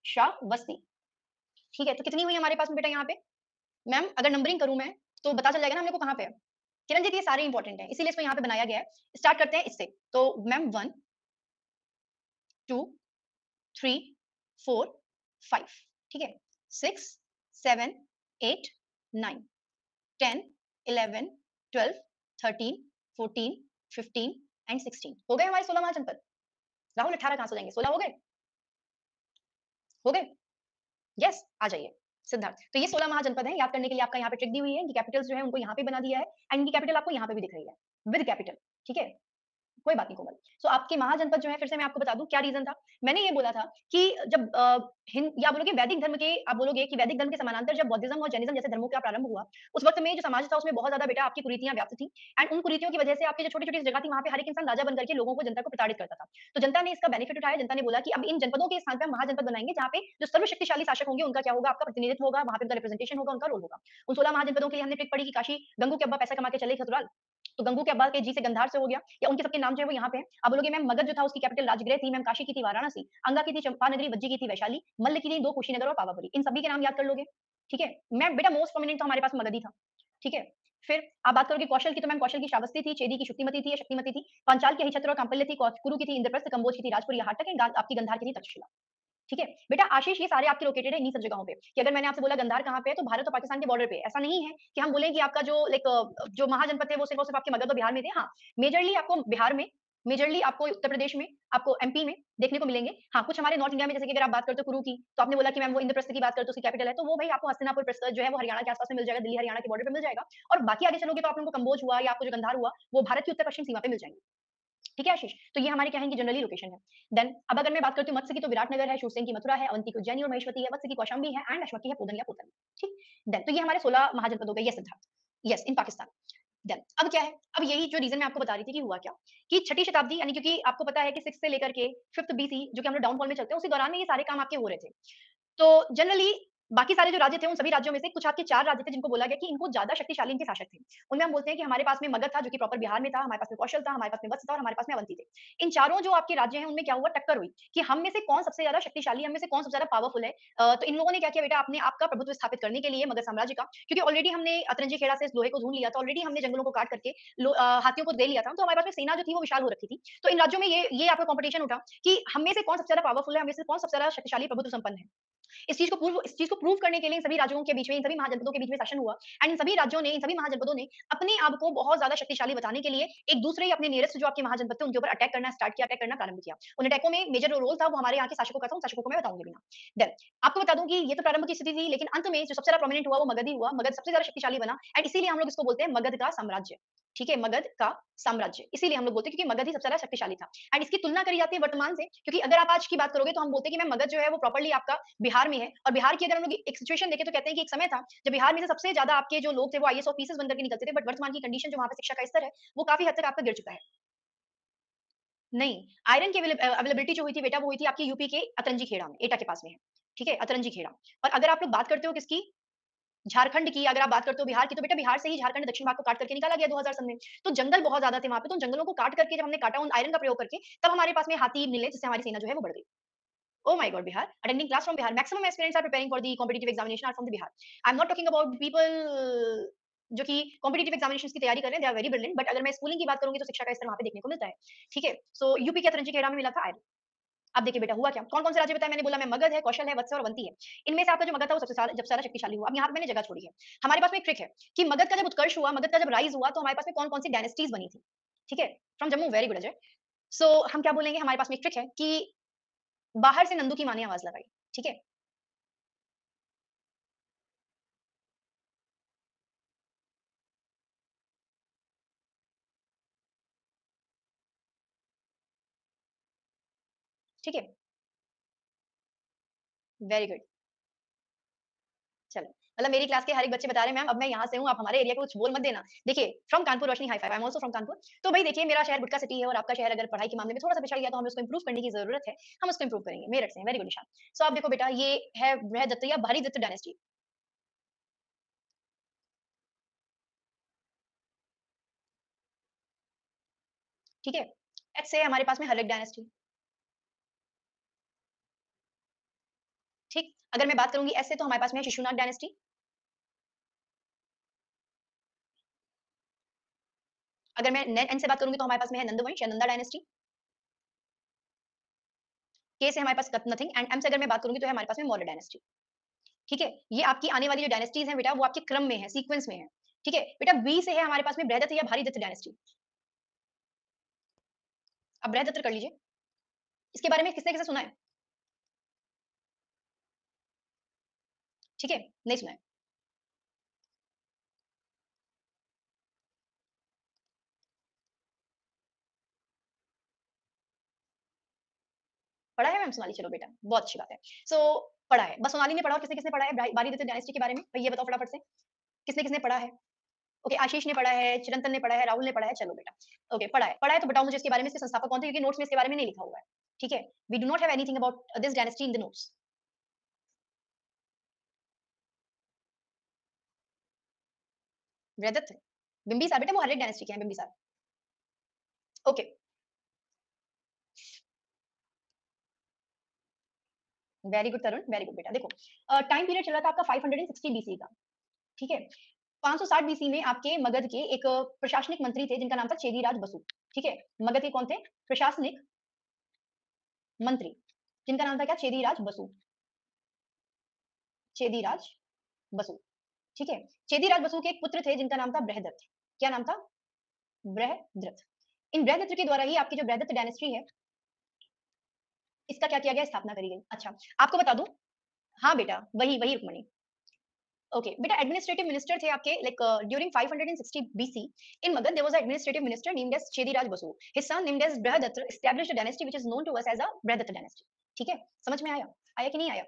श्रावस्ती, ठीक है? तो कितनी हुई हमारे पास में बेटा यहाँ पे? मैम अगर नंबरिंग करूँ मैं, तो पता चल जाएगा ना हम लोग को कहाँ पे है। किरण जी, ये सारे इंपॉर्टेंट हैं, इसीलिए इसको यहाँ पे बनाया गया है। स्टार्ट करते हैं इससे। तो मैम 1, 2, 3, 4, 5, ठीक है? 6, 7, 8, 9, 10, 11, 12, 13, 14, 15 एंड 16 हो गए हमारे 16 महाजनपद। राहुल 18 कहाँ से हो जाएंगे? 16 हो गए? हो गए? यस, आ जाइए। सिद्धार्थ, तो ये 16 महाजनपद हैं, याद करने के लिए आपका यहाँ पे ट्रिक दी हुई है। इनकी कैपिटल्स जो है उनको यहाँ पे बना दिया है, एंड इनकी कैपिटल आपको यहाँ पे भी दिख रही है, विद कैपिटल, ठीक है? कोई बात नहीं कोमल। सो आपके महाजनपद जो है, फिर से मैं आपको बता दूँ क्या रीज़न था। मैंने ये बोला था कि जब हिंद या बोलोगे वैदिक धर्म के, आप बोलोगे कि वैदिक धर्म के समानांतर जब बौद्धिज्म और जैनिज्म जैसे धर्मों का प्रारंभ हुआ, उस वक़्त में जो समाज था उसमें बहुत ज़्यादा बेटा आपकी कुरीतियाँ व्याप्त थी, एंड उन कुरीतियों की वजह से आपकी जो छोटी-छोटी जगह थी वहाँ पे हर एक इंसान राजा बन करके लोगों को, जनता को प्रताड़ित करता था। तो जनता ने इसका बेनिफिट उठाया, जनता ने बोला कि अब इन जनपदों के स्थान पे हम महाजनपद बनाएँगे, जहाँ पे जो सर्वशक्तिशाली शासक होंगे उनका क्या होगा, आपका प्रतिनिधित्व होगा, वहाँ पे उनका रिप्रेजेंटेशन होगा, उनका रोल होगा। उन 16 महाजनपदों के लिए हमने ट्रिक पढ़ी कि काशी, गंगू के अब्बा पैसा कमा के चले ससुराल, तो गंगू के अब्बा के जी से गंधार से हो गया, या उनके सबके नाम जो है वो यहाँ पे हैं। आप बोलोगे मैम मगध जो था उसकी कैपिटल राजगृह थी, मैम काशी की थी वाराणसी, अंगा की थी चंपानगरी, वज्जी की थी वैशाली, मल्ल की थी 2 कुशीनगर और पावापुरी। इन सभी के नाम याद कर लोगे, ठीक है? मैम बेटा मोस्ट प्रोमिनेंट तो हमारे पास मगध ही था, ठीक है? फिर आप बात करोगे कौशल की, तो मैम कौशल की श्रावस्ती थी, चेदी की शुक्तिमती थी या शक्तिमती थी, पांचाल की अहिछत्र और कांपल्य थी, कुरु की थी इंद्रप्रस्थ, कंबोज की थी राजपुर या हाटक, एंड आपकी गंधार की थी तक्षशिला। ठीक है? बेटा आशीष, ये सारे आपके लोकेटेड है इन्हीं सब जगहों पे, कि अगर मैंने आपसे बोला गंधार कहाँ पे है, तो भारत और पाकिस्तान के बॉर्डर पे है। ऐसा नहीं है कि हम बोलें कि आपका जो जो महाजनपद थे वो सिर्फ और सिर्फ आपके मगध और बिहार में थे। हाँ, मेजरली आपको बिहार में, मेजरली आपको उत्तर प्रदेश में, आपको एमपी में देखने को मिलेंगे। हाँ, कुछ हमारे नॉर्थ इंडिया में, जैसे कि अगर आप बात करते हो कुरु की, तो आपने बोला कि मैम वो इंद्रप्रस्थ की बात करते हो, उसकी कैपिटल है, तो वो भई आपको हस्तिनापुर प्रस्थ जो है वो हरियाणा के आस-पास में मिल जाएगा, दिल्ली हरियाणा के बॉर्डर पे मिल जाएगा। और बाकी आगे चलोगे तो आप लोगों को कंबोज हुआ या आपको जो गंधार हुआ, वो भारत की उत्तर-पश्चिम सीमा पे मिल जाएंगे। ठीक है आशीष? तो ये हमारे क्या है कि जनरली लोकेशन है। देन अब अगर मैं बात करती हूँ मत्स्य की, तो विराटनगर है, शूरसेन की मथुरा है, अवंती की उज्जैनी और महेश्वती है, वत्स की कौशाम्बी है, एंड अश्वक की है पूतन या पोतन। ठीक? देन तो ये हमारे 16 महाजनपद हो गए। यस सिद्धार्थ। यस, इन पाकिस्तान। देन अब क्या है? अब यही जो रीज़न मैं आपको बता रही थी कि हुआ क्या, कि छठी शताब्दी, यानी क्योंकि आपको पता है कि 6 से लेकर के 5th बीसी जो कि हम लोग डाउनफॉल में चलते हैं, उसी दौरान में ये सारे काम आपके हो रहे थे। तो जनरली बाकी सारे जो राज्य थे, उन सभी राज्यों में से कुछ आपके 4 राज्य थे जिनको बोला गया कि इनको ज़्यादा शक्तिशाली इनके शासक थे। उनमें हम बोलते हैं कि हमारे पास में मगध था जो कि प्रॉपर बिहार में था, हमारे पास में कौशल था, हमारे पास में वत्स था और हमारे पास में अवंती थे। इन चारों जो आपके राज्य हैं उनमें क्या हुआ टक्कर हुई कि हम में से कौन सबसे ज़्यादा शक्तिशाली, हम में से कौन सबसे ज़्यादा पावरफुल है। तो इन लोगों ने क्या किया बेटा अपने आप का प्रभुत्व स्थापित करने के लिए मगध साम्राज्य का क्योंकि ऑलरेडी हमने अतरंजी खेड़ा से इस लोहे को ढूँढ लिया था, ऑलरेडी हमने जंगलों को काट करके हाथियों को दे लिया था, तो हमारे पास में सेना जो थी वो विशाल हो रखी थी। तो इन राज्यों में ये आपका कॉम्पिटिशन उठा कि हम में से कौन सबसे ज़्यादा पावरफुल है, हम में से कौन सबसे ज़्यादा शक्तिशाली प्रभुत्व संपन्न है। इस चीज़ को प्रूव करने के लिए इन सभी राज्यों के बीच में, इन सभी महाजनपदों के बीच में शासन हुआ एंड इन सभी राज्यों ने, इन सभी महाजनपदों ने अपने आप को बहुत ज़्यादा शक्तिशाली बताने के लिए एक दूसरे या अपने नियरेस्ट जो आपके महाजनपद थे, उनके ऊपर अटैक करना स्टार्ट किया, अटैक करना प्रारंभ किया। उन अटैकों में मेजर जो रोल था, वो हमारे यहाँ के शासकों का था, उन शासकों को मैं बताऊँगी भी ना। देन आपको बता दूँ कि ये तो प्रारंभ की स्थिति थी, लेकिन अंत में जो सबसे ज़्यादा प्रोमिनेंट हुआ, वो मगध ही हुआ। मगध सबसे ज़्यादा शक्तिशाली बना एंड इसीलिए हम लोग इसको बोलते हैं मगध का साम्राज्य। ठीक है? मगध का साम्राज्य। इसीलिए हम लोग बोलते हैं क्योंकि मगध ही सबसे ज़्यादा शक्तिशाली था एंड इसकी तुलना करी जाती है वर्तमान से क्योंकि अगर आप आज की बात करोगे तो हम बोलते हैं कि मैं मगध जो है वो प्रॉपर्ली आपका बिहार में है और बिहार की अगर हम लोग एक सिचुएशन देखें तो कहते हैं कि एक समय था जब बिहार में से सबसे ज्यादा आपके जो लोग थे वो आईएएस ऑफिसर्स बनकर के निकलते थे बट वर्तमान की कंडीशन जो वहां पे शिक्षा का स्तर है वो काफी हद तक आपका गिर चुका है। नहीं, आयरन की अवेलेबिलिटी जो हुई थी बेटा वो हुई थी आपकी यूपी के अतरंजी खेड़ा में, एटा के पास में है। ठीक है? अतरंजी खेड़ा। और अगर आप लोग बात करते हो किसकी झारखंड की अगर आप बात करते हो बिहार की तो बेटा बिहार से ही झारखंड दक्षिण भाग को काट करके निकाला गया 2000 सन में। तो जंगल बहुत ज्यादा थे वहां पे तो उन जंगलों को काट करके जब हमने काटा उन आयरन का प्रयोग करके तब हमारे पास में हाथी मिले जिससे हमारी सेना जो है वो बढ़ गई। Oh my God, Bihar! Attending class from Bihar. Maximum aspirants are preparing for the competitive examination are from the Bihar. I'm not talking about people जो कि कॉम्पिटिटिव एग्जामिनेशंस की तैयारी कर रहे हैं, they are very brilliant but अगर मैं स्कूलिंग की बात करूंगी तो शिक्षा का स्तर वहां पे देखने को मिलता है। ठीक है? सो यूपी के अतरंजी खेड़ा में मिला था आयरन। अब देखिए बेटा हुआ क्या? कौन-कौन से राज्य बताए मैंने बोला मैं मगध है, कौशल है, वत्स है और अवंती है। इनमें से आपका जो मगध था वो सबसे ज्यादा शक्तिशाली हुआ। अब यहाँ पे मैंने जगह छोड़ी है। हमारे पास में एक ट्रिक है कि मगध का जब उत्कर्ष हुआ, मगध का जब राइज हुआ तो हमारे पास में कौन-कौन सी डायनेस्टीज बनी थी। ठीक है? From Jammu very good Ajay. So हम क्या बोलेंगे हमारे पास में एक ट्रिक है कि बाहर से नंदू की माँ ने आवाज लगाई। ठीक है? ठीक है? Very good. चलो, मतलब मेरी क्लास के हर एक बच्चे बता रहे हैं मैम अब मैं यहाँ से हूँ, आप हमारे एरिया को कुछ बोल मत देना। देखिए from Kanpur Roshni high five, I am also from Kanpur. तो भाई देखिए मेरा शहर गुटका सिटी है और आपका शहर अगर पढ़ाई के मामले में थोड़ा-सा पिछड़ गया तो हमें उसको इम्प्रूव करने की ज़रूरत है। हम उसको इम्प्रूव करेंगे। मेरठ से हैं, वेरी गुड निशान। सो आप देखो बेटा ये है बृहदत्त या भारीदत्त डायनेस्टी। ठीक है? एच से है हमारे पास में हर्रिक डायनेस्टी। ठीक? अगर मैं बात करूँगी एस से तो हमारे पास में है शिशुनाग डायनेस्टी। अगर मैं ने एन से बात करूँगी तो हमारे पास में है नंदवंश या नंदा डायनेस्टी। के से हमारे पास नथिंग एंड एम से अगर मैं बात करूँगी तो है हमारे पास में मौर्य डायनेस्टी। ठीक है? ये आपकी आने वाली जो डायनेस्टीज़ हैं बेटा वो आपके क्रम में है, सीक्वेंस में है। ठीक है? बेटा बी से है हमारे पास में बृहदत्त या भारीदत्त डायनेस्टी। अब बृहदत्त कर लीजिए। इसके बारे में किसने-किसने सुना है? ठीक है? नहीं सुना है। पढ़ा है मैम सोनाली? चलो बेटा, बहुत अच्छी बात है। सो पढ़ा है। बस सोनाली ने पढ़ा और किसने-किसने पढ़ा है भारीदत्त डायनेस्टी के बारे में? भई ये बताओ फटाफट से। किसने-किसने पढ़ा है? ओके, आशीष ने पढ़ा है, चिरंतन ने पढ़ा है, राहुल ने पढ़ा है, चलो बेटा। ओके, पढ़ा है। पढ़ा है तो बताओ मुझे इसके बारे में इसके संस्थापक कौन थे? क्योंकि नोट्स में इसके बारे में नहीं लिखा हुआ है। ठीक है? We do not have anything about this dynasty in the notes. Brihadatta, Bimbisara बेटा वो हर्रिक डायनेस्टी के हैं Bimbisara. Okay, very good Tarun, very good बेटा। देखो टाइम पीरियड चल रहा था आपका 560 बीसी का। ठीक है? 560 बीसी में आपके मगध के एक प्रशासनिक मंत्री थे जिनका नाम था चेदीराज बसु। ठीक है? मगध के कौन थे? प्रशासनिक मंत्री, जिनका नाम था क्या? चेदीराज बसु। चेदीराज बसु। ठीक है? चेदीराज बसु के एक पुत्र थे जिनका नाम था बृहदत्त। क्या नाम था? बृहद्रथ। इन बृहदत्त के द्वारा ही आपकी जो बृहदत्त डायनेस्टी है, इसका क्या किया गया? स्थापना करी गई। अच्छा, आपको बता दूँ हाँ बेटा, वही वही रुक्मणी। ओके, बेटा एडमिनिस्ट्रेटिव मिनिस्टर थे आपके like during 560 BC in Magad there was an administrative minister named as Chediraj Basu. His son named as Brihadatta established a dynasty which is known to us as a Brihadatta dynasty. ठीक है? समझ में आया? आया कि नहीं आया?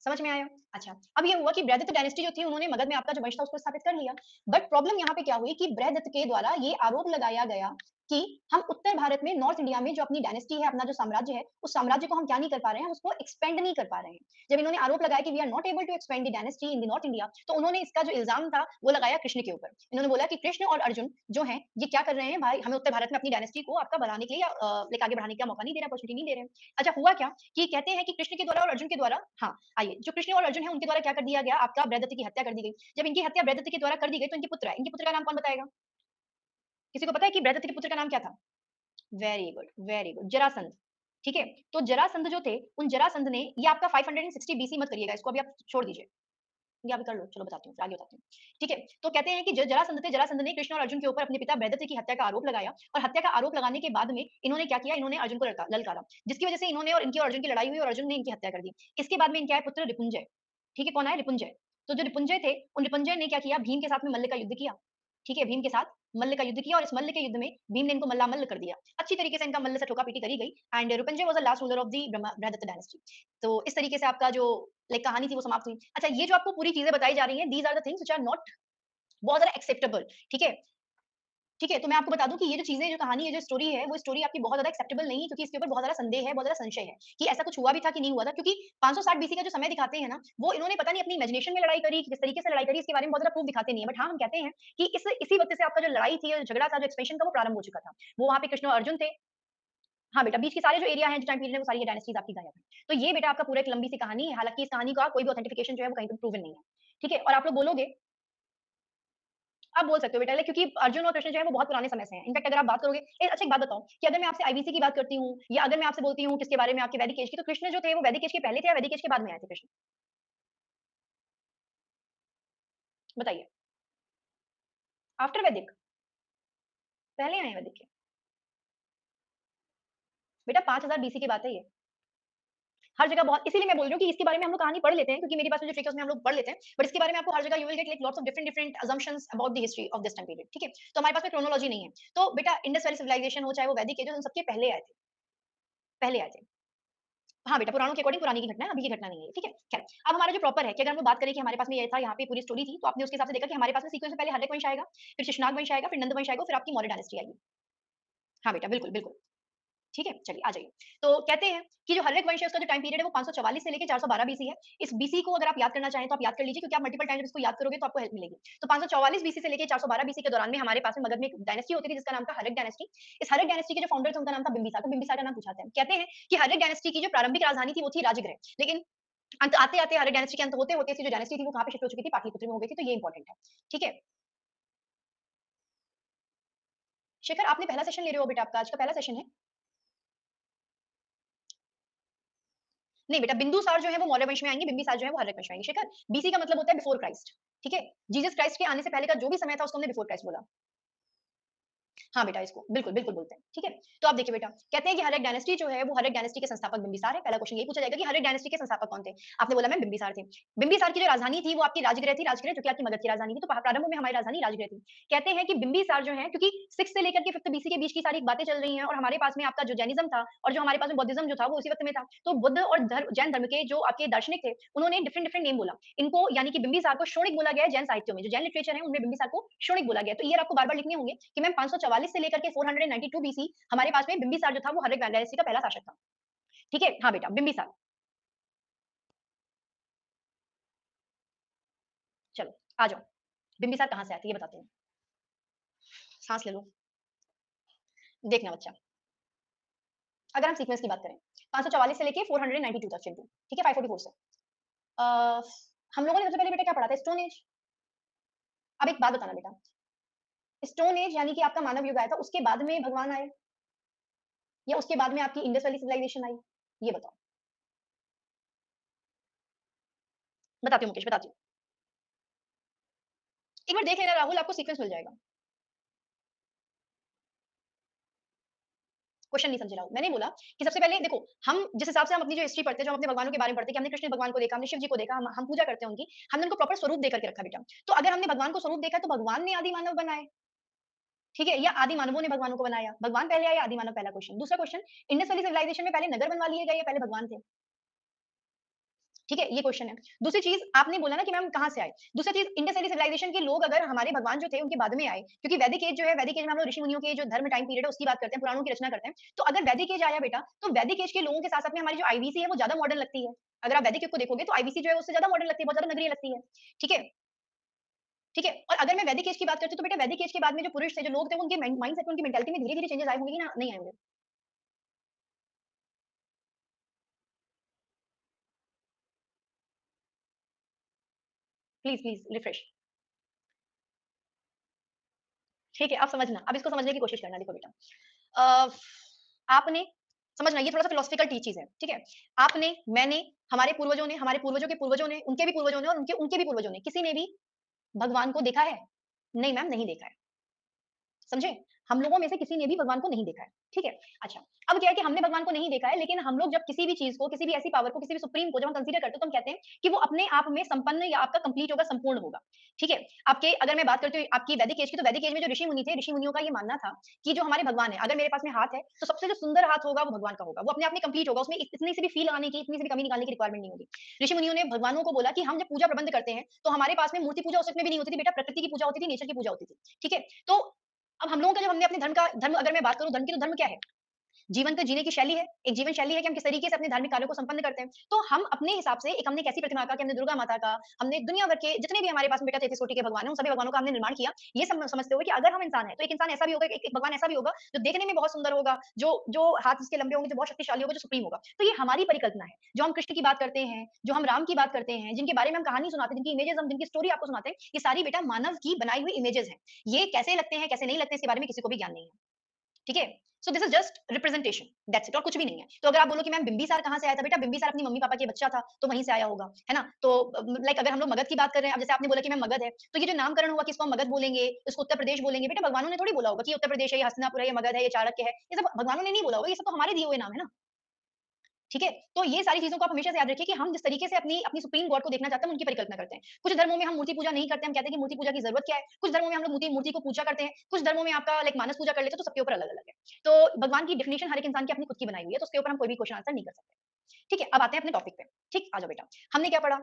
समझ में आया? अच्छा, अब ये हुआ कि बृहदत्त डायनेस्टी जो थी उन्होंने मगध में आपका जो वंश था उसको स्थापित कर लिया। बट प्रॉब्लम यहाँ पे क्या हुई कि बृहदत्त के द्वारा ये आरोप लगाया गया कि हम उत्तर भारत में, नॉर्थ इंडिया में जो अपनी डायनेस्टी है, अपना जो साम्राज्य है, उस साम्राज्य को हम क्या नहीं कर पा रहे हैं, हम उसको एक्सपेंड नहीं कर पा रहे हैं। जब इन्होंने आरोप लगाया कि we are not able to expand the dynasty in the north India, तो उन्होंने इसका जो इल्ज़ाम था, वो लगाया कृष्ण के ऊपर। इन्होंने बोला कि कृष्ण और अर्जुन जो हैं, ये क्या कर रहे हैं भाई, हमें उत्तर भारत में अपनी डायनेस्टी को आपका बढ़ाने के लिए लाइक आगे बढ़ाने का मौका नहीं दे रहे हैं, अपॉर्च्युनिटी नहीं दे रहे हैं। अच्छा हुआ क्या कि कहते हैं कि कृष्ण के द्वारा और अर्जुन के द्वारा हाँ, आइए, जो कृष्ण और अर्जुन हैं, उनके द्वारा क्या कर दिया गया, आपका बृहदत्त की हत्या कर दी गई। जब इनकी हत्या बृहदत्त के द्वारा कर दी गई, तो इनके पुत्र आए। इनके पुत्र का नाम कौन बताएगा? किसी को पता है कि बृहदत्त के पुत्र का नाम क्या था? Very good, Jarasandh. ठीक है? तो जरासंध जो थे, उन जरासंध ने ये आपका 560 बीसी मत करिएगा, इसको अभी आप छोड़ दीजिए। ये अभी कर लो, चलो बताती हूँ, फिर आगे बताती हूँ। ठीक है? तो कहते हैं कि ज जरासंध थे, जरासंध ने कृष्ण और अर्जुन के ऊपर अपने पिता बृहदत्त की हत्या का आरोप लगाया और हत्या का आरोप लगाने के बाद में इन्होंने क्या किया, इन्होंने अर्जुन को ललकारा, जिसकी वजह से इन्होंने और इनकी और अर्जुन की लड़ाई हुई और अर्जुन ने इनकी हत्या कर दी। इसके बाद में इनके आए पुत्र रिपुंजय। ठीक है? कौन आए? रिपुंजय। तो जो रिपुंजय थे, उन रिपुंजय ने क्या किया, भीम के साथ में मल्ल का युद्ध किया। ठीक है? भीम के साथ मल्ल का युद्ध किया और इस मल्ल के युद्ध में भीम ने इनको मल्लामल्ल कर दिया। अच्छी तरीके से इनका मल्ल से ठोका-पीटी करी गई and Ripunjay was the last ruler of the Brihadatta dynasty. तो इस तरीके से आपका जो लाइक कहानी थी वो समाप्त हुई। अच्छा ये जो आपको पूरी चीज़ें बताई जा रही हैं, these are the things which are not बहुत ज़्यादा एक्सेप्टेबल। ठीक है? ठीक है? तो मैं आपको बता दूँ कि ये जो चीज़ें, जो कहानी है, जो स्टोरी है, वो स्टोरी आपकी बहुत ज़्यादा एक्सेप्टेबल नहीं है क्योंकि इसके ऊपर बहुत ज़्यादा संदेह है, बहुत ज़्यादा संशय है कि ऐसा कुछ हुआ भी था कि नहीं हुआ था क्योंकि 560 बीसी का जो समय दिखाते हैं ना, वो इन्होंने पता नहीं अपनी इमेजिनेशन में लड़ाई करी, किस तरीके से लड़ाई करी, इसके बारे में बहुत ज़्यादा प्रूफ दिखाते नहीं है। बट हाँ, हम कहते हैं कि इसी वक़्त से आपका जो लड़ाई थी, जो झगड़ा था, जो एक्सपेंशन था, वो प्रारंभ हो चुका था। वो वहाँ पे कृष्ण और अर्जुन थे। हाँ बेटा, बीच के सारे जो एरिया हैं, जो टाइम पीरियड है, वो सारी ये डायनास्टीज़ आपकी गायब हैं। तो ये बेटा आपका पूरा एक लंबी सी कहानी है, हालाँकि इस कहानी का कोई भी ऑथेंटिफिकेशन जो है, वो कहीं पे प्रूवन नहीं है। ठीक है? और आप लोग बोलोगे, आप बोल सकते हो बेटा लाइक क्योंकि अर्जुन और कृष्ण जो है वो बहुत पुराने समय से हैं। इनफैक्ट अगर आप बात करोगे अच्छा एक बात बताऊँ कि अगर मैं आपसे आईबीसी की बात करती हूँ या अगर मैं आपसे बोलती हूँ किसके बारे में आपके वैदिक एज की, तो कृष्ण जो थे वो वैदिक एज के पहले थे या वैदिक एज के बाद में आए थे कृष्ण? बताइए। आफ्टर वैदिक, पहले आए हैं वैदिक के। बेटा 5000 बीसी की बात है ये। हर जगह बहुत इसीलिए मैं बोल रही हूँ कि इसके बारे में हम लोग कहानी पढ़ लेते हैं क्योंकि मेरे पास में जो ट्रिक है उसमें हम लोग पढ़ लेते हैं। बट इसके बारे में आपको हर जगह you will get like lots of different different assumptions about the history of this time period. ठीक है? तो हमारे पास में क्रोनोलॉजी नहीं है। तो बेटा इंडस वैली सिविलाइजेशन हो चाहे वो वैदिक एज हो, उन सबके पहले आए थे। पहले आए थे। हाँ बेटा, पुराणों के अकॉर्डिंग पुरानी की घटना है, अभी की घटना नहीं है, ठीक है? खैर, अब हमारा जो प्रॉपर है कि अगर हम लोग बात करें कि हमारे पास में ये था, यहाँ पे पूरी स्टोरी थी, तो आपने उसके हिसाब से देखा कि हमारे पास में सीक्वेंस में पहले हर्यक वंश आएगा, फिर शशनाग वंश आएगा, फिर नंद वंश आएगा, फिर आपकी मौर्य डायनेस्टी आएगी। हाँ बेटा, बिल्कुल, बिल्कुल। ठीक है? चलिए आ जाइए। तो कहते हैं कि जो हर्यक वंश है उसका जो टाइम पीरियड है वो 544 से लेके 412 बीसी है। इस बीसी को अगर आप याद करना चाहें तो आप याद कर लीजिए क्योंकि आप मल्टीपल टाइम जब इसको याद करोगे तो आपको हेल्प मिलेगी। तो 544 बीसी से लेके 412 बीसी के दौरान में हमारे पास में मगध में एक डायनेस्टी होती थी जिसका नाम था हर्यक डायनेस्टी। इस हर्यक डायनेस्टी के जो फाउंडर थे उनका नाम था बिंबिसार, तो बिंबिसार का नाम पूछा जाता है। कहते हैं कि हर्यक डायनेस्टी की जो प्रारंभिक राजधानी थी वो थी राजगृह। लेकिन अंत आते-आते हर्यक डायनेस्टी के अंत होते-होते इसकी जो डायनेस्टी थी वो कहाँ पे शिफ्ट हो चुकी थी? पाटलिपुत्र में हो गई थी, तो ये इंपॉर्टेंट है। ठीक है? शेखर आपने पहला सेशन ले रहे हो बेटा आपका आज का पहला सेशन है। नहीं बेटा बिंदुसार जो है वो मौर्य वंश में आएँगे, बिंबिसार जो है वो हर्यक वंश में आएँगे। शेखर बीसी का मतलब होता है बिफोर क्राइस्ट। ठीक है? जीसस क्राइस्ट के आने से पहले का जो भी समय था उसको हमने बिफोर क्राइस्ट बोला। हाँ बेटा इसको बिल्कुल, बिल्कुल बोलते हैं, ठीक है? तो आप देखिए बेटा, कहते हैं कि हर्यक डायनेस्टी जो है वो हर्यक डायनेस्टी के संस्थापक बिंबिसार है। पहला क्वेश्चन यही पूछा जाएगा कि हर्यक डायनेस्टी के संस्थापक कौन थे? आपने बोला मैम बिंबिसार थे। बिंबिसार की जो राजधानी थी वो आपकी राजगृह थी, राजगृह जो कि आपकी मगध की राजधानी थी, तो प्रारंभ में हमारी राजधानी राजगृह थी। कहते हैं कि बिंबिसार जो है क्योंकि 6th से लेकर के 5th बीसी के बीच की सारी बातें चल रही हैं और हमारे पास में आपका जो जैनिज़्म था और जो हमारे पास में बौद्धिज़्म जो था वो उसी वक़्त में था। तो बुद्ध और जैन धर्म के जो आपके दार्शनिक थे, उन्होंने डिफरेंट डिफरेंट नेम बोला। इनको यानी कि बिंबिसार को शोणिक बोला गया है जैन साहित्यों में, जो जैन लिटरेचर है उनमें बिंबिसार को शोणिक बोला गया है। तो ये आपको बार-बार लिखने होंगे कि मैम 544 से लेकर के 492 बीसी हमारे पास में बिंबिसार जो था वो हर्यक डायनेस्टी का पहला शासक था। ठीक है? हाँ बेटा, बिंबिसार। चलो, आ जाओ। बिंबिसार कहाँ से आए थे ये बताते हैं। साँस ले लो। देखना बच्चा, अगर हम सीक्वेंस की बात करें, 544 से लेके 492 तक चिंटू, ठीक है? 544 से। अ, हम लोगों ने सबसे पहले बेटा क्या पढ़ा था? Stone age. अब एक बात बताना बेटा, स्टोन एज यानी कि आपका मानव युग आया था, उसके बाद में भगवान आए या उसके बाद में आपकी इंडस वैली सिविलाइजेशन आई? ये बताओ। बताती हूँ मुकेश, बताती हूँ। एक बार देख लेना राहुल, आपको सीक्वेंस मिल जाएगा। क्वेश्चन नहीं समझे राहुल। मैंने बोला कि सबसे पहले देखो, हम जिस हिसाब से हम अपनी जो हिस्ट्री पढ़ते हैं, जो हम अपने भगवानों के बारे में पढ़ते हैं कि हमने कृष्ण भगवान को देखा, हमने शिव जी को देखा, हम पूजा करते हैं उनकी, हमने उनको प्रॉपर स्वरूप देकर के रखा बेटा। तो अगर हमने भगवान को स्वरूप देखा, तो भगवान ने आदि मानव बनाए, ठीक है? या आदि मानवों ने भगवानों को बनाया? भगवान पहले आए या आदि मानव पहला क्वेश्चन। दूसरा क्वेश्चन, इंडस वैली सिविलाइजेशन में पहले नगर बनवा लिए गए या पहले भगवान थे? ठीक है, ये क्वेश्चन है। दूसरी चीज़ आपने बोला ना कि मैम कहाँ से आए? दूसरी चीज़ इंडस वैली सिविलाइजेशन के लोग अगर हमारे भगवान जो थे उनके बाद में आए, क्योंकि वैदिक एज जो है वैदिक एज में हम लोग ऋषि मुनियों के जो धर्म टाइम पीरियड है उसकी बात करते हैं, पुराणों की रचना करते हैं। तो अगर वैदिक एज आया बेटा, तो वैदिक एज के लोगों के साथ-साथ में हमारी जो आईवीसी है वो ज़्यादा मॉडर्न लगती है। अगर आप वैदिक युग को देखोगे तो आईवीसी जो है उससे ज़्यादा मॉडर्न लगती है, बहुत ज़्यादा नगरीय लगती है। ठीक है? ठीक है? और अगर मैं वैदिक एज की बात करती हूँ तो बेटा वैदिक एज के बाद में जो पुरुष थे, जो लोग थे, उनके माइंडसेट में, उनकी मेंटालिटी में धीरे-धीरे चेंजेस आए होंगे कि ना नहीं आए होंगे? Please, please refresh. ठीक है, अब समझना, अब इसको समझने की कोशिश करना देखो बेटा। अ, आपने समझना ये थोड़ा-सा फिलॉसफिकल टी चीज़ है, ठीक है? आपने, मैंने, हमारे पूर्वजों ने, हमारे पूर्वजों के पूर्वजों ने, उनके भी पूर्वजों ने और उनके उनके भी पूर्वजों ने, किसी ने भी भगवान को देखा है? नहीं मैम, नहीं देखा है। समझे? हम लोगों में से किसी ने भी भगवान को नहीं देखा है, ठीक है? अच्छा, अब क्या है कि हमने भगवान को नहीं देखा है, लेकिन हम लोग जब किसी भी चीज़ को, किसी भी ऐसी पावर को, किसी भी सुप्रीम को जब हम कंसीडर करते हैं, तो हम कहते हैं कि वो अपने आप में संपन्न या आपका कंप्लीट होगा, संपूर्ण होगा, ठीक है? आपके अगर मैं बात करती हूँ आपकी वैदिक एज की, तो वैदिक एज में जो ऋषि मुनि थे, ऋषि मुनियों का ये मानना था कि जो हमारे भगवान हैं, अगर मेरे पास में हाथ है, तो सबसे जो सुंदर हाथ होगा, वो भगवान का होगा। वो अपने आप में कंप्लीट होगा, उसमें इतनी सी भी फील आने की, इतनी सी भी कमी निकालने की रिक्वायरमेंट नहीं होगी। ऋषि मुनियों ने भगवानों को बोला कि हम जब पूजा प्रबंध करते हैं, तो हमारे पास में मूर्ति पूजा उस वक़्त में भी नहीं होती थी बेटा, प्रकृति की पूजा होती थी, नेचर की पूजा होती थी, ठीक है? तो अब हम लोगों का जब हमने अपने धर्म अगर मैं बात करूँ धर्म की, तो धर्म क्या है? जीवन को जीने की शैली है, एक जीवन शैली है कि हम किस तरीके से अपने धार्मिक कार्यों को संपन्न करते हैं। तो हम अपने हिसाब से एक हमने एक ऐसी प्रतिमा का कि हमने दुर्गा माता का, हमने दुनिया भर के जितने भी हमारे पास में बेटा 33 कोटि के भगवान हैं, उन सभी भगवानों का हमने निर्माण किया। ये समझते हुए कि अगर हम इंसान हैं, तो एक इंसान ऐसा भी होगा, एक भगवान ऐसा भी होगा जो देखने में बहुत सुंदर होगा, जो जो हाथ उसके लंबे होंगे, जो बहुत शक्तिशाली होगा, जो सुप्रीम होगा। तो ये हमारी परिकल्पना है। जो हम कृष्ण की बात करते हैं, जो हम राम की बात करते हैं, जिनके बारे में हम कहानी सुनाते हैं, जिनकी इमेजेस हम जिनकी स्टोरी आपको सुनाते हैं, ये सारी बेटा मानव की बनाई हुई इमेजेस हैं। ये कैसे लगते हैं, कैसे नहीं लगते, इसके बारे में किसी को भी ज्ञान नहीं है। ठीक है? So this is just representation, that's it और कुछ भी नहीं है। तो अगर आप बोलो कि मैम बिंबिसार कहाँ से आया था? बेटा बिंबिसार अपनी मम्मी-पापा के बच्चा था, तो वहीं से आया होगा, है ना? तो लाइक अगर हम लोग मगध की बात कर रहे हैं, अब जैसे आपने बोला कि मैम मगध है, तो ये जो नामकरण हुआ कि इसको हम मगध बोलेंगे, इसको उत्तर प्रदेश बोलेंगे, बेटा भगवानों ने थोड़ी बोला होगा कि ये उत्तर प्रदेश है, ये हस्तिनापुर है, ये मगध है, ये चाणक्य है। ये सब भगवानों ने नहीं बोला होगा, ये सब तो हमारे दिए हुए नाम है ना। ठीक है? तो ये सारी चीज़ों को आप हमेशा से याद रखिए कि हम जिस तरीके से अपनी अपनी सुप्रीम गॉड को देखना चाहते हैं, हम उनकी परिकल्पना करते हैं। कुछ धर्मों में हम मूर्ति पूजा नहीं करते, हम कहते हैं कि मूर्ति पूजा की ज़रूरत क्या है? कुछ धर्मों में हम लोग मूर्ति मूर्ति को पूजा करते हैं, कुछ धर्मों में आपका लाइक मानस पूजा कर लेते हैं, तो सबके ऊपर अलग-अलग है। तो भगवान की डेफिनिशन हर एक इंसान की अपनी खुद की बनाई हुई है, तो उसके ऊपर हम कोई भी क्वेश्चन आंसर नहीं कर सकते। ठीक है? अब आते हैं अपने टॉपिक पे। ठीक? आ जाओ बेटा। हमने क्या पढ़ा?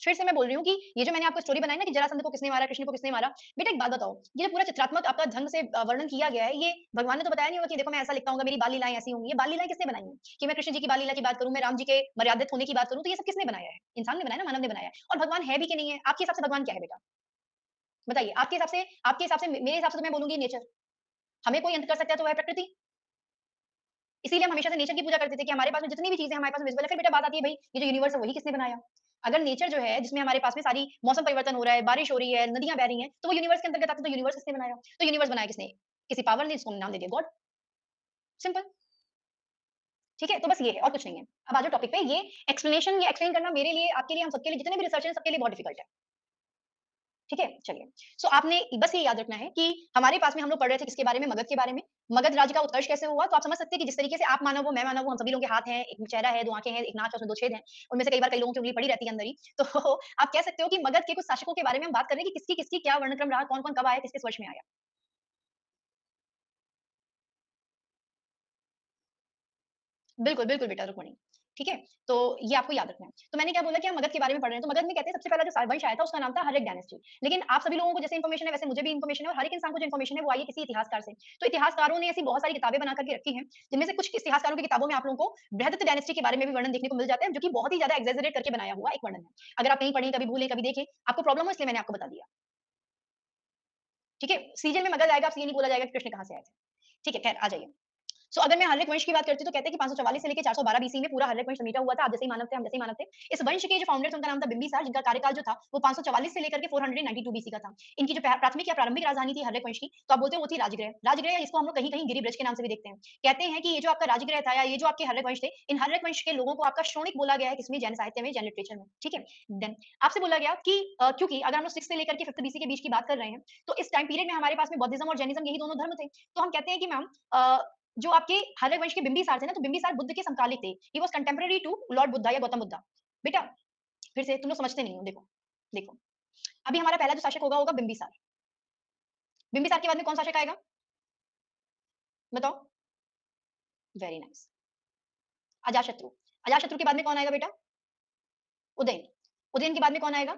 फिर से मैं बोल रही हूँ कि ये जो मैंने आपको स्टोरी बनाई ना कि जरासंध को किसने मारा, कृष्ण को किसने मारा। बेटा एक बात बताओ, ये जो पूरा चित्रात्मक आपका ढंग से वर्णन किया गया है, ये भगवान ने तो बताया नहीं होगा कि देखो मैं ऐसा लिखता हूँगा, मेरी बाल लीलाएँ ऐसी होंगी। ये बाल लीलाएँ किसने बनाई हैं? कि मैं कृष्ण जी की बाल लीला की बात करूँ, मैं राम जी के मर्यादित होने की बात करूँ, तो ये सब किसने बनाया है? इंसान ने बनाया ना, मानव ने बनाया है। और भगवान है भी कि नहीं है? आपके हिसाब से भगवान क्या है बेटा? बताइए, आपके हिसाब से मेरे हिसाब से तो मैं बोलूँगी नेचर। हमें कोई अंत कर सकता है तो वह है प्रकृति। इसीलिए हम हमेशा से नेचर की पूजा करते थे कि हमारे पास में जितनी भी चीज़ें हमारे पास विज़िबल है, फिर बेटा बात आती है भई ये जो यूनिवर्स है वही किसने बनाया? अगर नेचर जो है जिसमें हमारे पास में सारी मौसम परिवर्तन हो रहा है, बारिश हो रही है, नदियाँ बह रही हैं, तो वो यूनिवर्स के अंतर्गत आती है, तो यूनिवर्स किसने बनाया? तो यूनिवर्स बनाया किसने? किसी पावर ने जिसको हमने नाम दे दिया गॉड, सिंपल। ठीक है? तो बस ये है और कुछ नहीं है। अब आ जाओ टॉपिक पे, ये एक्सप्लेन करना मेरे लिए, आपके लिए, हम सबके लिए, जितने भी रिसर्चर हैं सबके लिए बहुत डिफिकल्ट है। ठीक है? चलिए। सो आपने बस ये याद रखना है कि हमारे पास में हम लोग पढ़ रहे थे किसके बारे में? मगध के बारे में। मगध राज्य का उत्कर्ष कैसे हुआ? तो आप समझ सकते हैं कि जिस तरीके से आप मानव हो, मैं मानव हूँ, हम सभी लोगों के हाथ हैं, एक चेहरा है, 2 आँखें हैं, एक नाक है, उसमें 2 छेद हैं। उनमें से कई बार कई लोगों की उँगली पड़ी रहती है अंदर ही। तो आप कह सकते हो कि मगध के कुछ शासकों के बारे में हम बात कर रहे हैं कि किसकी-किसकी क्या वर्णक्रम रहा, कौन-कौन कब आया, किस-किस वर्ष में आया। बिल्कुल, बिल्कुल बेटा रुक्मणी। ठीक है? तो ये आपको याद रखना है। तो मैंने क्या बोला कि हम मगध के बारे में पढ़ रहे हैं, तो मगध में कहते हैं सबसे पहला जो वंश आया था उसका नाम था हर्यक डायनेस्टी। लेकिन आप सभी लोगों को जैसे इन्फॉर्मेशन है वैसे मुझे भी इन्फॉर्मेशन है और हर एक इंसान को जो इन्फॉर्मेशन है वो आई है किसी इतिहासकार से। तो इतिहासकारों ने ऐसी बहुत सारी किताबें बना कर के रखी हैं, जिनमें से कुछ इतिहासकारों की किताबों में आप लोगों को बृहदत्त डायनेस्टी के बारे में भी वर्णन देखने को मिल जाता है, जो कि बहुत ही ज़्यादा एक्सेजरेट करके बनाया हुआ एक वर्णन है। अगर आप कहीं पढ़ें, कभी भूलें, कभी देखें, आपको प्रॉब्लम हो इसलिए मैंने आपको बता दिया। ठीक है? सीजन में मगध आएगा, आपसे ये नहीं बोला जाएगा कि कृष्ण कहाँ से आए थे। ठीक है, खैर आ जाइए। सो अगर मैं हर्यक वंश की बात करती हूँ तो कहते हैं कि 544 से लेके 412 बीसी में पूरा हर्यक वंश समेटा हुआ था। आप जैसे ही मानव थे, हम जैसे ही मानव थे। इस वंश के जो फाउंडर्स उनका नाम था बिंबिसार, जिनका कार्यकाल जो था वो 544 से लेकर के 492 बीसी का था। इनकी जो प्राथमिक या प्रारंभिक राजधानी थी हर्यक वंश की, तो आप बोलते हो वो थी राजगृह। राजगृह इसको हम लोग कहीं-कहीं गिरिब्रज के नाम से भी देखते हैं। कहते हैं कि ये जो आपका राजगृह था या ये जो आपके हर्यक वंश थे, इन हर्यक वंश के लोगों को आपका श्रोणिक बोला गया है किसमें? जैन साहित्य में, जैन लिटरेचर में। ठीक है? देन आपसे बोला गया कि क्योंकि अगर हम लोग 6 से लेकर के 5th बीसी के बीच की बात कर रहे हैं, तो इस टाइम पीरियड में हमारे पास में बौद्धिज्म और जैनिज्म यही दोनों धर्म थे। तो हम कहते हैं कि मैम जो आपके हर्यक वंश के बिंबिसार थे ना, तो बिंबिसार बुद्ध के समकालिक थे। He was contemporary to Lord Buddha या गौतम बुद्धा। बेटा, फिर से तुम लोग समझते नहीं हो, देखो, देखो। अभी हमारा पहला जो शासक होगा बिंबिसार। बिंबिसार के बाद में कौन शासक आएगा? बताओ? Very nice. अजातशत्रु। अजातशत्रु के बाद में कौन आएगा बेटा? उदयन। उदयन के बाद में कौन आएगा?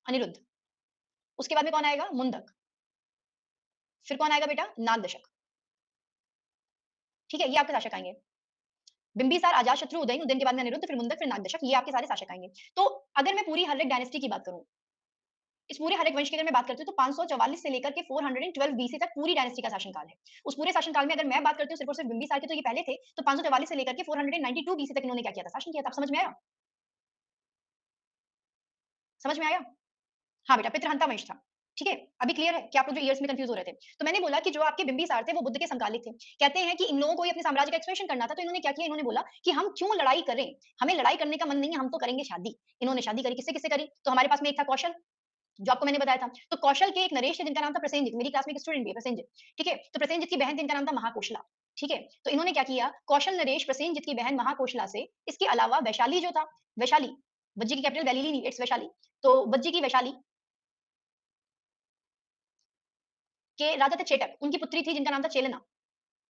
अनिरुद्ध। उसके बाद में कौन आएगा? मुंदक। फिर कौन आएगा बेटा? नागदशक। ठीक है? ये आपके शासक आएँगे। बिंबिसार, अजातशत्रु, उदयन, उदयन के बाद में अनिरुद्ध, फिर मुंदक, फिर नागदशक, ये आपके सारे शासक आएँगे। तो अगर मैं पूरी हर्यक डायनेस्टी की बात करूँ, इस पूरे हर्यक वंश की अगर मैं बात करती हूँ तो 544 से लेकर के 412 बीसी तक पूरी डायनेस्टी का शासनकाल है। उस पूरे शासनकाल में अगर मैं बात करती हूँ सिर्फ और सिर्फ बिंबिसार की, तो ये पहले थे, तो 544 से लेकर के 492 बीसी तक इन्होंने क्या किया था? शासन किया था। अब समझ में आया? समझ में आया? हाँ बेटा, पितृहंता वंश था। ठीक है? अभी क्लियर है कि आप लोग जो ईयर्स में कन्फ्यूज़ हो रहे थे। तो मैंने बोला कि जो आपके बिंबिसार थे वो बुद्ध के समकालिक थे। कहते हैं कि इन लोगों को ही अपने साम्राज्य का एक्सपेंशन करना था, तो इन्होंने क्या किया? इन्होंने बोला कि हम क्यों लड़ाई करें? हमें लड़ाई करने का मन नहीं है, हम तो करेंगे शादी। इन्होंने शादी करी, किससे-किससे करी? तो हमारे पास में एक था कौशल, जो आपको मैंने बताया था। तो कौशल के एक नरेश थे जिनका नाम था प्रसेनजित, मेरी क्लास में एक स्टूडेंट भी है प्रसेनजित। ठीक है? तो प्रसेनजित की बहन थी, इनका नाम था महाकोशला। ठीक है? तो इन्होंने क्या किया? कौशल नरेश प्रसेनजित की बहन महाकोशला से, इसके अलावा वैशाली जो था, वैशाली, वज्जी की कैपिटल वैलिली नहीं, इट्स वैशाली। तो वज्जी की वैशाली के राजा थे चेटक, उनकी पुत्री थी जिनका नाम था चेलना।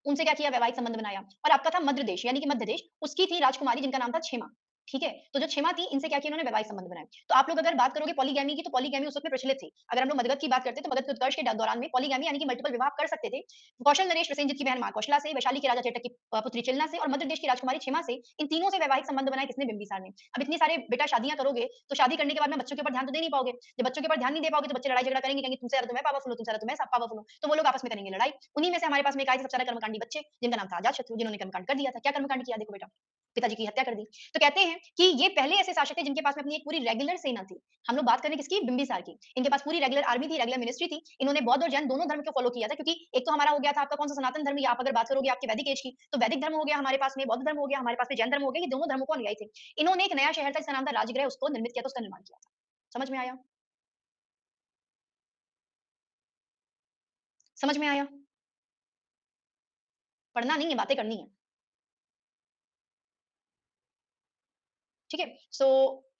उनसे क्या किया? वैवाहिक संबंध बनाया। और आपका था मध्य देश यानी कि मध्य देश, उसकी थी राजकुमारी जिनका नाम था क्षेमा। ठीक है? तो जो क्षेमा थी, इनसे क्या किया इन्होंने? वैवाहिक संबंध बनाए। तो आप लोग अगर बात करोगे पॉलीगैमी की, तो पॉलीगैमी उस वक़्त में प्रचलित थी। अगर हम लोग मगध की बात करते हैं, तो मगध के उत्कर्ष के दौरान में पॉलीगैमी यानी कि मल्टीपल विवाह कर सकते थे। कौशल नरेश प्रसेनजित की बहन महाकौशला से, वैशाली के राजा चेटक की पुत्री चिलना से और मध्य देश की राजकुमारी क्षेमा से, इन तीनों से वैवाहिक संबंध बनाए किसने? बिंबिसार ने। अब इतनी सारे बेटा शादियाँ करोगे, तो शादी करने के बाद में बच्चों के ऊपर ध्यान तो दे नहीं पाओगे। जब बच्चों के ऊपर ध्यान नहीं दे पाओगे, तो बच्चे लड़ाई झगड़ा करेंगे, कहेंगे तुमसे ज़्यादा तो मैं पावरफुल हूँ, तुमसे ज़्यादा तो मैं पावरफुल हूँ। तो वो लोग आपस में करेंगे लड़ाई। उन्हीं में से हमारे पास में एक आए थे सबसे ज़्यादा कर्मकांडी बच्चे, जिनका नाम था अजातशत्रु, जिन्होंने कर्मकांड कर दिया था। क्या कर्मकांड किया? देखो बेटा, पिताजी की हत्या कर दी। तो कहते हैं कि ये पहले ऐसे शासक थे जिनके पास में अपनी एक पूरी रेगुलर सेना थी। हम लोग बात करें किसकी? बिंबिसार की। इनके पास पूरी रेगुलर आर्मी थी, रेगुलर मिनिस्ट्री थी। इन्होंने बौद्ध और जैन दोनों धर्म को फॉलो किया था, क्योंकि एक तो हमारा हो गया था आपका कौन-सा? सनातन धर्म, या आप अगर बात करोगे आपके वैदिक एज की, तो वैदिक धर्म हो गया हमारे पास में, बौद्ध धर्म हो गया, हमारे पास में जैन धर्म हो गया, ये दोनों धर्मों को अनुयायी थे। इन्होंने एक नया शहर था जिसका नाम था राजगृह, उसको निर्मित किया था, उसका निर्माण किया था। समझ में आया? समझ में आया? पढ़ना नहीं है, बातें करनी है। ठीक है? सो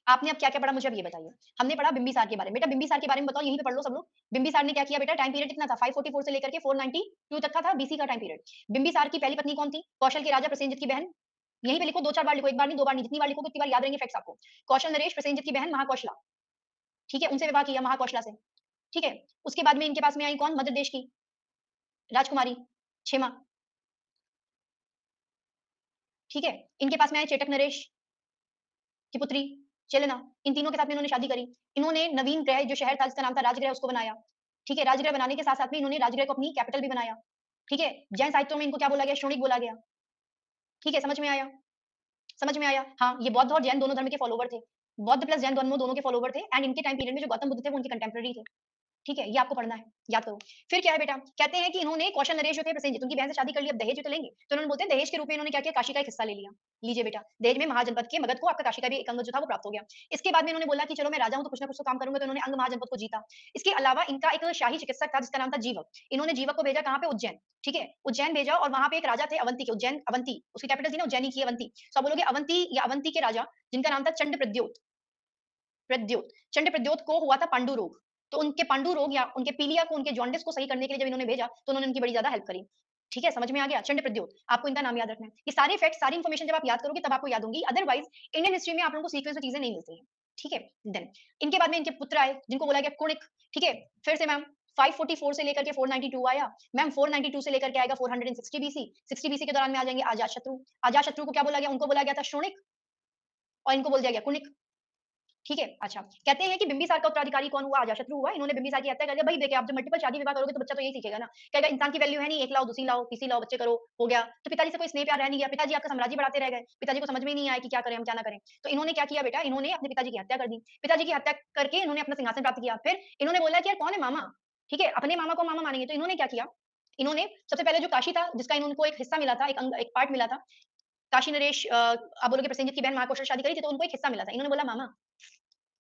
आपने अब क्या-क्या पढ़ा मुझे अब ये बताइए? हमने पढ़ा बिंबिसार के बारे में। बेटा बिंबिसार के बारे में बताओ, यहीं पे पढ़ लो सब लोग। बिंबिसार ने क्या किया बेटा? टाइम पीरियड कितना था? 544 से लेकर के 492 तक का था बीसी का टाइम पीरियड। बिंबिसार की पहली पत्नी कौन थी? कौशल के राजा प्रसेनजित की बहन। यहीं पे लिखो, 2-4 बार लिखो, 1 बार नहीं, 2 बार नहीं, जितनी बार लिखोगे उतनी बार याद रहेंगे फैक्ट्स आपको। कौशल नरेश प्रसेनजित की बहन महाकौशला, ठीक है? उनसे विवाह किया महाकौशला से, ठीक है? उसके बाद में इनके पास में आई कौन? मध्य देश की राजकुमारी क्षेमा, ठीक है? इनके पास में आए चेटक नरेश की पुत्री चेलेना। इन तीनों के साथ में इन्होंने शादी करी। इन्होंने नवीन ग्रह जो शहर था जिसका नाम था राजगृह उसको बनाया। ठीक है? राजगृह बनाने के साथ-साथ में इन्होंने राजगृह को अपनी कैपिटल भी बनाया। ठीक है? जैन साहित्यों में इनको क्या बोला गया? शोणिक बोला गया। ठीक है? समझ में आया? समझ में आया? हाँ, ये बौद्ध और जैन दोनों धर्म के फॉलोवर थे। बौद्ध प्लस जैन दोनों के फॉलोवर थे एंड इनके टाइम पीरियड में जो गौतम बुद्ध थे वो उनके कंटेम्परेरी थे। ठीक है? ये आपको पढ़ना है, याद करो। फिर क्या है बेटा? कहते हैं कि इन्होंने कौशल नरेश जो थे प्रसेनजित, उनकी बहन से शादी कर ली, अब दहेज भी तो लेंगे। तो इन्होंने बोलते हैं दहेज के रूप में इन्होंने क्या किया? काशी का एक हिस्सा ले लिया। लीजिए बेटा, दहेज में महाजनपद के मगध को आपका काशी का भी एक अंग जो था वो प्राप्त हो गया। इसके बाद में इन्होंने बोला कि चलो मैं राजा हूँ तो कुछ ना कुछ तो काम करूँगा, तो इन्होंने अंग महाजनपद को जीता। इसके अलावा इनका एक शाही चिकित्सक था जिसका नाम था जीवक। इन्होंने जीवक को भेजा कहाँ पे? उज्जैन। ठीक है? उज्जैन भेजा और वहाँ पे एक राजा थे अवंती के, उज्जैन अवंती, उसकी कैपिटल थी ना उज्जैनी की अवंती। तो आप बोलोगे अवंती या अवंती के राजा जिनका नाम था चंड प्रद्योत। प्रद्योत, चंड प्रद्योत को हुआ था पांडु रोग। तो उनके पांडु रोग या उनके पीलिया को, उनके जॉन्डिस को सही करने के लिए जब इन्होंने भेजा, तो उन्होंने उनकी बड़ी ज़्यादा हेल्प करी। ठीक है? समझ में आ गया? चंड प्रद्योत, आपको इनका नाम याद रखना है। ये सारे फैक्ट्स, सारी इन्फॉर्मेशन जब आप याद करोगे तब आपको याद होंगी, अदरवाइज़ इंडियन हिस्ट्री में आप लोगों को सीक्वेंस में चीज़ें नहीं मिलती हैं। ठीक है? देन इनके बाद में इनके पुत्र आए, जिनको बोला गया कुणिक। ठीक है? फिर से मैम 544 से लेकर के 492 आया। मैम 492 से लेकर के आएगा 460 बीसी। 60 बीसी के दौरान में आ जाएँगे अजातशत्रु। अजातशत्रु को क्या बोला गया? उनको बोला गया था शोणिक और इनको बोल दिया गया कुणिक। ठीक है? अच्छा, कहते हैं कि बिंबिसार का उत्तराधिकारी कौन हुआ? अजातशत्रु हुआ। इन्होंने बिंबिसार की हत्या कर दिया। भई देखिए, आप जब मल्टीपल शादी विवाह करोगे तो बच्चा तो यही सीखेगा ना। कहेगा इंसान की वैल्यू है नहीं, एक लाओ, दूसरी लाओ, तीसरी लाओ, बच्चे करो, हो गया। तो पिताजी से कोई स्नेह प्यार रह नहीं गया। पिताजी आपका साम्राज्य बढ़ाते रह गए। पिताजी को समझ में ही नहीं आया कि क्या करें हम, क्या ना करें। तो इन्होंने क्या किया बेटा? इन्होंने अपने पिताजी की हत्या कर दी। पिताजी की हत्या करके इन्होंने अपना सिंहासन प्राप्त किया। फिर इन्होंने बोला कि यार कौन है मामा? ठीक है? अपने मामा को मामा मानेंगे। तो इन्होंने क्या किया? इन्होंने सबसे पहले जो काशी था, जिसका इनको एक हिस्सा मिला था, एक अंग, एक पार्ट मिला था। काशी नरेश आप बोलोगे प्रसेनजित की बहन महाकौशल शादी करी थी, तो उनको एक हिस्सा मिला था। इन्होंने बोला मामा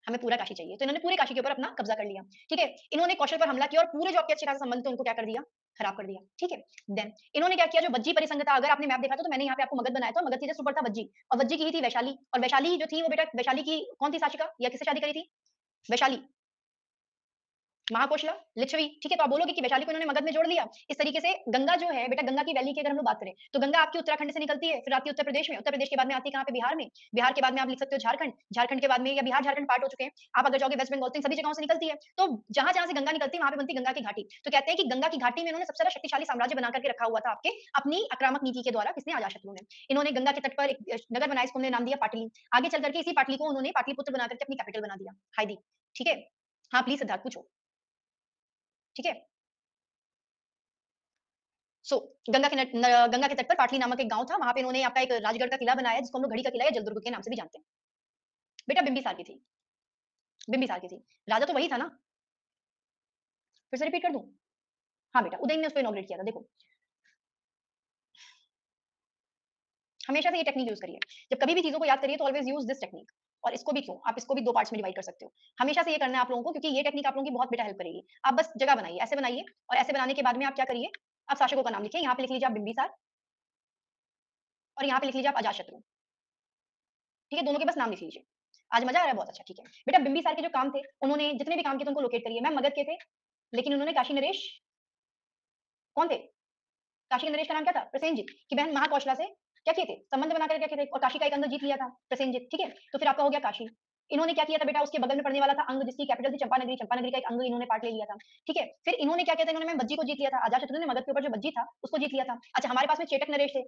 हमें पूरा काशी चाहिए। तो इन्होंने पूरे काशी के ऊपर अपना कब्जा कर लिया। ठीक है? इन्होंने कौशल पर हमला किया और पूरे जो आपके अच्छे खासे संबंध थे उनको क्या कर दिया? खराब कर दिया। ठीक है? देन इन्होंने क्या किया? जो वज्जी परिसंघ था, अगर आपने मैप देखा तो मैंने यहाँ पे आपको मगध बनाया था, मगध के जस्ट ऊपर था वज्जी और वज्जी की ही थी वैशाली, और वैशाली जो थी वो बेटा, वैशाली की कौन थी शासिका या किससे शादी करी थी? वैशाली। महाकोशला, लिच्छवी, ठीक है? तो आप बोलोगे कि वैशाली को इन्होंने मगध में जोड़ लिया। इस तरीके से गंगा जो है बेटा, गंगा की वैली की अगर हम लोग बात करें, तो गंगा आपकी उत्तराखंड से निकलती है, फिर आती है उत्तर प्रदेश में, उत्तर प्रदेश के बाद में आती है कहाँ पे? बिहार में, बिहार के बाद में आप लिख सकते हो झारखंड, झारखंड के बाद में या बिहार झारखंड पार्ट हो चुके हैं। आप अगर जाओगे वेस्ट बंगाल, तो इन सभी जगहों से निकलती है। तो जहाँ-जहाँ से गंगा निकलती है, वहाँ पे बनती है गंगा की घाटी। तो कहते हैं कि गंगा की घाटी में इन्होंने सबसे ज़्यादा शक्तिशाली साम्राज्य बना करके रखा हुआ था आपके, अपनी आक्रामक नीति के द्वारा, किसने? अजातशत्रु ने। इन्होंने गंगा के तट पर एक नगर बनाया, इसको उन्होंने नाम दिया पाटली। आगे चल करके इसी पाटली को उन्होंने पाटलिपुत्र बना करके अपनी कैपिटल बना दिया, हाइदी, ठीक है? हाँ, प्लीज़ सिद्धार्थ पूछो, ठीक है? सो गंगा के तट पर पाटली नामक एक गाँव था, वहाँ पे इन्होंने आपका एक राजगढ़ का किला बनाया, जिसको हम लोग घड़ी का किला या जलदुर्ग के नाम से भी जानते हैं। बेटा बिंबिसार की थी, बिंबिसार की थी। राजा तो वही था ना, फिर से रिपीट कर दूँ? हाँ बेटा, उदयन ने उसको इनॉग्रेट किया था, देखो। हमेशा से ये टेक्निक यूज़ करिए। जब कभी भी चीज़ों को याद करिए तो ऑलवेज़ यूज़ दिस टेक्निक। और इसको भी क्यों? आप इसको भी 2 पार्ट्स में डिवाइड कर सकते हो। हमेशा से ये करना है आप लोगों को, क्योंकि ये टेक्निक आप लोगों की बहुत बेटा हेल्प करेगी। आप बस जगह बनाइए, ऐसे बनाइए और ऐसे बनाने के बाद में आप क्या करिए, आप शासकों का नाम लिखिए। यहाँ पे लिख लीजिए आप बिंबिसार और यहाँ पे लिख लीजिए आप अजातशत्रु। ठीक है? दोनों के बस नाम लिख लीजिए। आज मज़ा आ रहा है? बहुत अच्छा, ठीक है। बेटा बिंबिसार के जो काम थे, उन्होंने जितने भी काम किए थे उनको लोकेट करिए। मैम मगध के थे, लेकिन उन्होंने काशी नरेश कौन थे? काशी के नरेश का नाम क्या था? प्रसेनजित की बहन महाकौशला से क्या किए थे? संबंध बनाकर क्या किए थे? और काशी का एक अंग जीत लिया था प्रसेनजित, ठीक है? तो फिर आपका हो गया काशी। इन्होंने क्या किया था बेटा? उसके बगल में पड़ने वाला था अंग, जिसकी कैपिटल थी चंपानगरी, चंपानगरी का एक अंग इन्होंने पार्ट ले लिया था, ठीक है? फिर इन्होंने क्या किया था? इन्होंने मैम बज्जी को जीत लिया था। अजातशत्रु ने मगध के ऊपर जो बज्जी था, उसको जीत लिया था। अच्छा, हमारे पास में चेटक नरेश थे।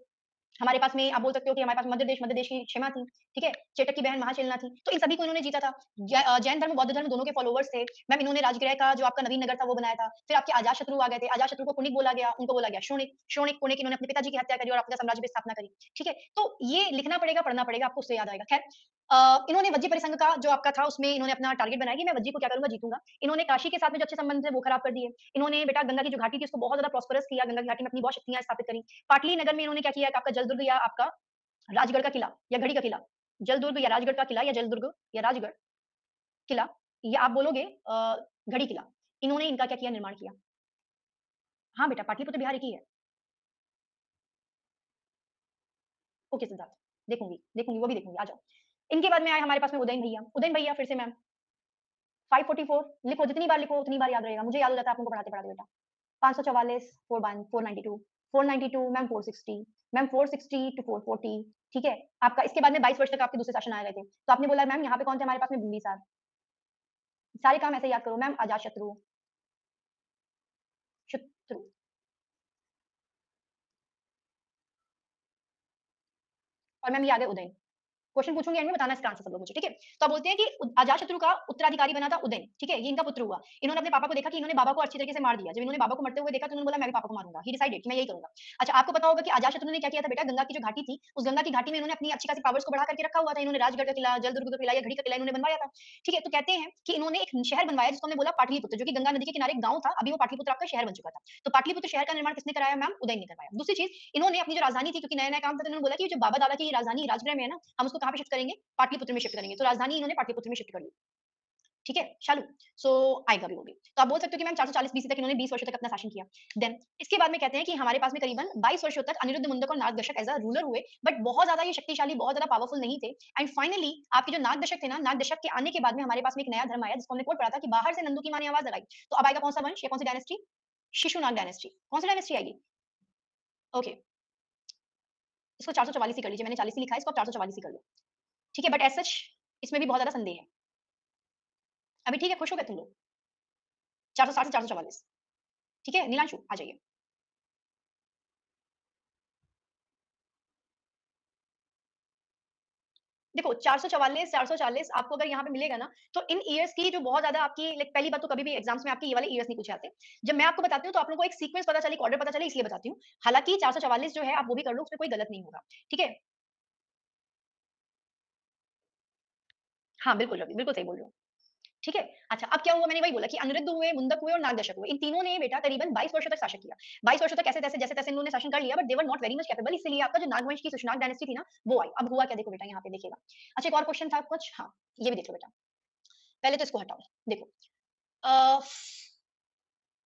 हमारे पास में आप बोल सकते हो कि हमारे पास मध्य देश की क्षमा थी, ठीक है? चेटक की बहन महाचेलना थी। तो इन सभी को इन्होंने जीता था। जैन धर्म, बौद्ध धर्म दोनों के फॉलोवर्स थे। मैम इन्होंने राजगृह का जो आपका नवीन नगर था वो बनाया था। फिर आपके अजातशत्रु आ गए थे। अजातशत्रु को कुणिक बोला गया, उनको बोला गया शोणिक। शोणिक, कुणिक इन्होंने अपने पिताजी की हत्या करी और अपने साम्राज्य की स्थापना करी, ठीक है? तो ये लिखना पड़ेगा, पढ़ना पड़ेगा, आपको उससे याद आएगा। खैर इन्होंने वज्जी परिसंघ का जो आपका था, उसमें इन्होंने अपना टारगेट बनाया कि मैं वज्जी को क्या करूँगा, जीतूँगा। इन्होंने काशी के साथ में जो अच्छे संबंध थे वो खराब कर दिए। इन्होंने बेटा गंगा की जो घाटी थी उसको बहुत ज़्यादा प्रॉस्पेरस किया, गंगा की घाटी में अपनी बहुत शक्तियाँ स्थापित करी। पाटली नगर में इन्होंने क्या किया, आपका जलदुर्ग या आपका राजगढ़ का किला या घड़ी का किला, जलदुर्ग या राजगढ़ का किला या जलदुर्ग या राजगढ़ किला, या आप बोलोगे घड़ी किला। इन्होंने इनका क्या किया, निर्माण किया। हाँ बेटा, पाटलिपुत्र बिहार एक ही है। ओके सिद्धार्थ, देखूँगी, देखूँगी, वो भी देखूँगी, आ जाओ। इनके बाद में आए हमारे पास में उदयन भैया फिर से मैम 544 लिखो, जितनी बार लिखो उतनी बार याद रहेगा। मुझे याद हो जाता है आप लोगों को पढ़ाते-पढ़ाते बेटा। 544 492 492 मैम 460 मैम 460 टू 440, ठीक है? आपका इसके बाद में 22 वर्ष तक आपके दूसरे शासन आ गए थे। तो आपने बोला मैम यहाँ पे कौन थे हमारे पास में, बिंबिसार। सारे काम ऐसे याद करो मैम, अजातशत्रु, शत्रु, और मैम ये आ गए उदयन। क्वेश्चन पूछूंगी एंड में, बताना इसका आंसर सब लोग मुझे, ठीक है? तो आप बोलते हैं कि अजातशत्रु का उत्तराधिकारी बना था उदयन, ठीक है? ये इनका पुत्र हुआ। इन्होंने अपने पापा को देखा कि इन्होंने बाबा को अच्छी तरीके से मार दिया। जब इन्होंने बाबा को मरते हुए देखा तो उन्होंने बोला मैं भी पापा को मारूंगा। ही डिसाइडेड कि मैं यही करूंगा। अच्छा, आपको पता होगा कि अजातशत्रु ने क्या किया था बेटा, गंगा की जो घाटी थी, उस गंगा की घाटी में इन्होंने अपनी अच्छी खासी पावर्स को बढ़ा करके रखा हुआ था। इन्होंने राजगढ़ का किला, जलदुर्ग का किला या घड़ी का किला इन्होंने बनवाया था, ठीक है? तो कहते हैं कि इन्होंने एक शहर बनवाया जिसको हमने बोला पाटलिपुत्र, जो कि गंगा नदी के किनारे एक गांव था। अभी वो पाटलिपुत्र आपका शहर बन चुका था। तो पाटलिपुत्र शहर का निर्माण किसने कराया मैम, उदयन ने करवाया। दूसरी चीज, इन्होंने अपनी जो राजधानी थी, क्योंकि नया नया काम था, तो इन्होंने बोला कि जो बाबा दादा की राजधानी राजगृह में है ना, हम उसको कहाँ पे शिफ्ट करेंगे, पाटलिपुत्र में शिफ्ट करेंगे। तो राजधानी इन्होंने पाटलिपुत्र में शिफ्ट कर ली, ठीक है? शालू, सो आएगा भी वो भी। तो आप बोल सकते हो कि मैम 440 बीसी तक इन्होंने 20 वर्षों तक अपना शासन किया। देन इसके बाद में कहते हैं कि हमारे पास में करीबन 22 वर्षों तक अनिरुद्ध मुंदक और नागदशक एज़ अ रूलर हुए, बट बहुत ज़्यादा ये शक्तिशाली, बहुत ज़्यादा पावरफुल नहीं थे। एंड फाइनली आपके जो नागदशक थे ना, नागदशक के आने के बाद में हमारे पास में एक नया धर्म आया, जिसको हमने कोट पढ़ा था कि बाहर से नंदू की माँ ने आवाज़ लगाई। तो अब आएगा कौन-सा वंश या कौन-सी डायनेस्टी? शिशुनाग डायनेस्टी। कौन-सी डायनेस्टी आएगी? ओके, इसको 444 ही कर लीजिए। मैंने 40 ही लिखा है, इसको आप 444 ही कर लो। ठीक है? बट एज़ सच इसमें भी बहुत ज़्यादा संदेह है। अभी ठीक है, खुश हो गए तुम लोग? 460 से 444, ठीक है? नीलांशु आ जाइए। देखो 444 440 आपको अगर यहाँ पे मिलेगा ना, तो इन ईयर्स की जो बहुत ज़्यादा आपकी लाइक पहली बात तो कभी भी एग्ज़ाम्स में आपके ये वाले ईयर्स नहीं पूछे जाते। जब मैं आपको बताती हूँ तो आप लोगों को एक सीक्वेंस पता चले, एक ऑर्डर पता चले, इसलिए बताती हूँ। हालाँकि 444 जो है आप वो भी कर लो, उसमें कोई गलत नहीं होगा। ठीक है? हाँ, बिल्कुल रवि, बिल्कुल सही बोल रहे हो। ठीक है? अच्छा, अब क्या हुआ, मैंने वही बोला कि अनिरुद्ध हुए, मुंदक हुए और नागदशक हुए। इन तीनों ने बेटा करीबन 22 वर्षों तक शासन किया। 22 वर्षों तक ऐसे-तैसे, जैसे-तैसे इन्होंने शासन कर लिया, but they were not very much capable, इसीलिए आपका जो नागवंश की सुशनाग डायनेस्टी थी ना, वो आई। अब हुआ क्या देखो बेटा, यहाँ पे देखिएगा। अच्छा, एक और क्वेश्चन था कुछ, हाँ, ये भी देख लो बेटा। पहले तो इसको हटाओ। देखो अ,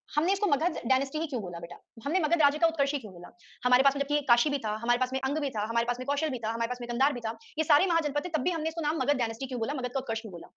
हमने इसको मगध डायनेस्टी ही क्यों बोला बेटा? हमने मगध राज्य का उत्कर्ष ही क्यों बोला? हमारे पास में जबकि काशी भी था, हमारे पास में अंग भी था, हमारे पास में कौशल भी था, हमारे पास में गंधार भी था। ये सारे महाजनपद थे, तब भी हमने इसको नाम मगध डायनेस्टी क्यों बोला, मगध का उत्कर्ष क्यों बोला?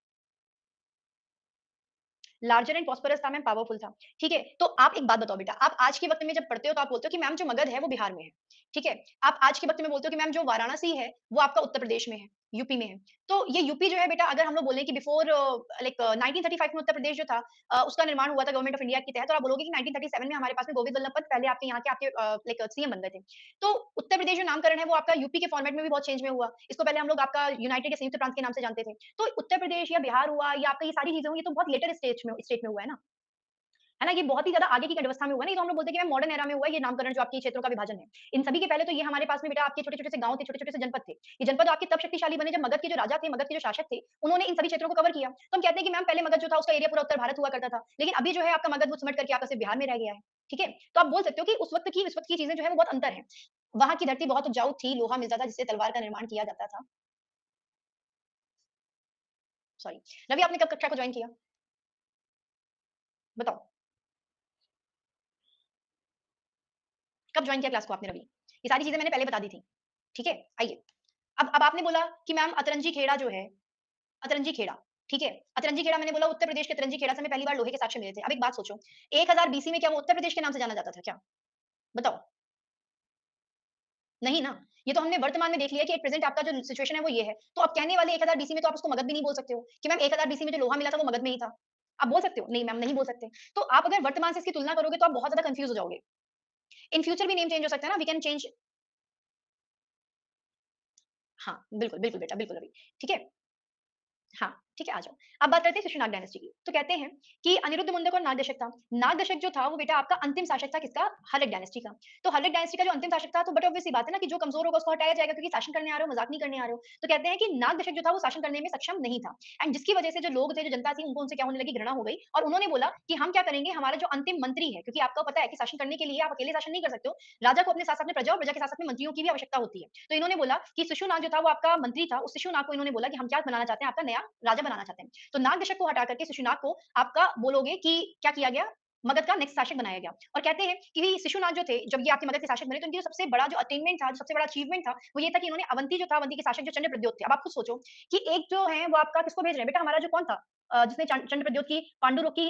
लार्जर एंड प्रॉस्पेरस था मैम, पावरफुल था। ठीक है? तो आप एक बात बताओ बेटा, आप आज के वक़्त में जब पढ़ते हो तो आप बोलते हो कि मैम जो मगध है वो बिहार में है। ठीक है? आप आज के वक़्त में बोलते हो कि मैम जो वाराणसी है वो आपका उत्तर प्रदेश में है, यूपी में है। तो ये यूपी जो है बेटा, अगर हम लोग बोलें कि बिफोर लाइक 1935 में उत्तर प्रदेश जो था उसका निर्माण हुआ था गवर्नमेंट ऑफ इंडिया के तहत, और आप बोलोगे कि 1937 में हमारे पास में गोविंद वल्लभ पंत पहले आपके यहाँ के आपके लाइक सीएम बन गए थे। तो उत्तर प्रदेश जो नामकरण है वो आपका यूपी के फॉर्मेट में भी बहुत चेंज में हुआ। इसको पहले हम लोग आपका यूनाइटेड या संयुक्त प्रांत के नाम से जानते थे। तो उत्तर प्रदेश या बिहार हुआ या आपका ये सारी चीज़ें हुई, ये तो बहुत लेटर स्टेट में हुआ है ना। है ना? ये बहुत ही ज़्यादा आगे की अवस्था में हुआ है ना, ये तो हम लोग बोलते हैं कि मॉडर्न एरा में हुआ है ये नामकरण, जो आपके क्षेत्रों का विभाजन है। इन सभी के पहले तो ये हमारे पास में बेटा आपके छोटे-छोटे से गाँव थे, छोटे-छोटे से जनपद थे। ये जनपद आपके तब शक्तिशाली बने जब मगध के जो राजा थे, मगध के जो शासक थे, उन्होंने इन सभी क्षेत्रों को कवर किया। तो हम कहते हैं कि मैम पहले मगध जो था उसका एरिया पूरा उत्तर भारत हुआ करता था। लेकिन अभी जो है आपका मगध वो सिमट करके आपका सिर्फ बिहार में रह गया है। ठीक है? तो आप बोल सकते हो कि उस वक़्त की इस वक़्त की चीज़ें जो है वो बहुत अंतर है। वहाँ की धरती बहुत उपजाऊ थी, लोहा मिलता था जिससे तलवार का निर्माण किया जाता था। सॉरी। रवि, आपने कब कक्षा को जॉइन किया? बताओ। कब जॉइन किया क्लास को आपने रवि? ये सारी चीज़ें मैंने पहले बता दी थी। ठीक है? आइए। अब आपने बोला कि मैम अतरंजी खेड़ा जो है, अतरंजी खेड़ा, ठीक है? अतरंजी खेड़ा मैंने बोला उत्तर प्रदेश के अतरंजी खेड़ा से हमें पहली बार लोहे के साक्ष्य मिले थे। अब एक बात सोचो, 1000 बीसी में क्या वो उत्तर प्रदेश के नाम से जाना जाता था क्या? बताओ। नहीं ना। ये तो हमने वर्तमान में देख लिया कि एट प्रेज़ेंट आपका जो सिचुएशन है वो ये है। तो अब कहने वाले 1000 बीसी में तो आप उसको मगध भी नहीं बोल सकते हो कि मैम 1000 बीसी में जो लोहा मिला था वो मगध में ही था। आप बोल सकते हो? नहीं मैम, नहीं बोल सकते। तो आप अगर वर्तमान से इसकी तुलना करोगे तो आप बहुत ज़्यादा कन्फ्यूज़ हो जाओगे। इन फ्यूचर भी नेम चेंज हो सकता है ना, वी कैन चेंज। हाँ, बिल्कुल, बिल्कुल बेटा, बिल्कुल रवि। ठीक है? हाँ, ठीक है, आ जाओ। अब बात करते हैं शिशुनाग डायनेस्टी की। तो कहते हैं कि अनिरुद्ध मुंदक और नागदशक था। नागदशक जो था वो बेटा आपका अंतिम शासक था किसका? हर्षक डायनेस्टी का। तो हर्षक डायनेस्टी का जो अंतिम शासक था, तो बड़ी ऑब्वियस सी बात है ना कि जो कमज़ोर होगा उसको हटाया जाएगा, क्योंकि शासन करने आ रहे हो, मज़ाक नहीं करने आ रहे हो। तो कहते हैं कि नागदशक जो था वो शासन करने में सक्षम नहीं था, एंड जिसकी वजह से जो लोग थे, जो जनता थी, उनको उनसे क्या होने लगी, घृणा हो गई, और उन्होंने बोला कि हम क्या करेंगे, हमारा जो अंतिम मंत्री है, क्योंकि आपको पता है कि शासन करने के लिए आप अकेले शासन नहीं कर सकते हो। राजा को अपने साथ-साथ में प्रजा और प्रजा के साथ-साथ में मंत्रियों की भी आवश्यकता होती है। तो इन्होंने बोला कि शिशुनाग जो था वो आपका मंत्री था, उस शिशुनाग को इन्होंने बोला कि हम क्या बनाना चाहते हैं, आपका नया राजा बनाना चाहते हैं। तो नागदशक को हटा करके शिशुनाग को आपका बोलोगे कि क्या किया गया, मगध का नेक्स्ट शासक बनाया गया। और कहते हैं कि शिशुनाग जो थे, जब ये आपके मगध के शासक बने, तो इनकी जो सबसे बड़ा जो अटेनमेंट था, जो सबसे बड़ा अचीवमेंट था, वो ये था कि इन्होंने अवंती जो था, अवंती के शासक जो चंद्रप्रद्योत थे। अब आप खुद सोचो कि एक जो है वो आपका किसको भेज रहे हैं बेटा, हमारा जो कौन था जिसने चंद्रप्रद्योत की पांडु रोग की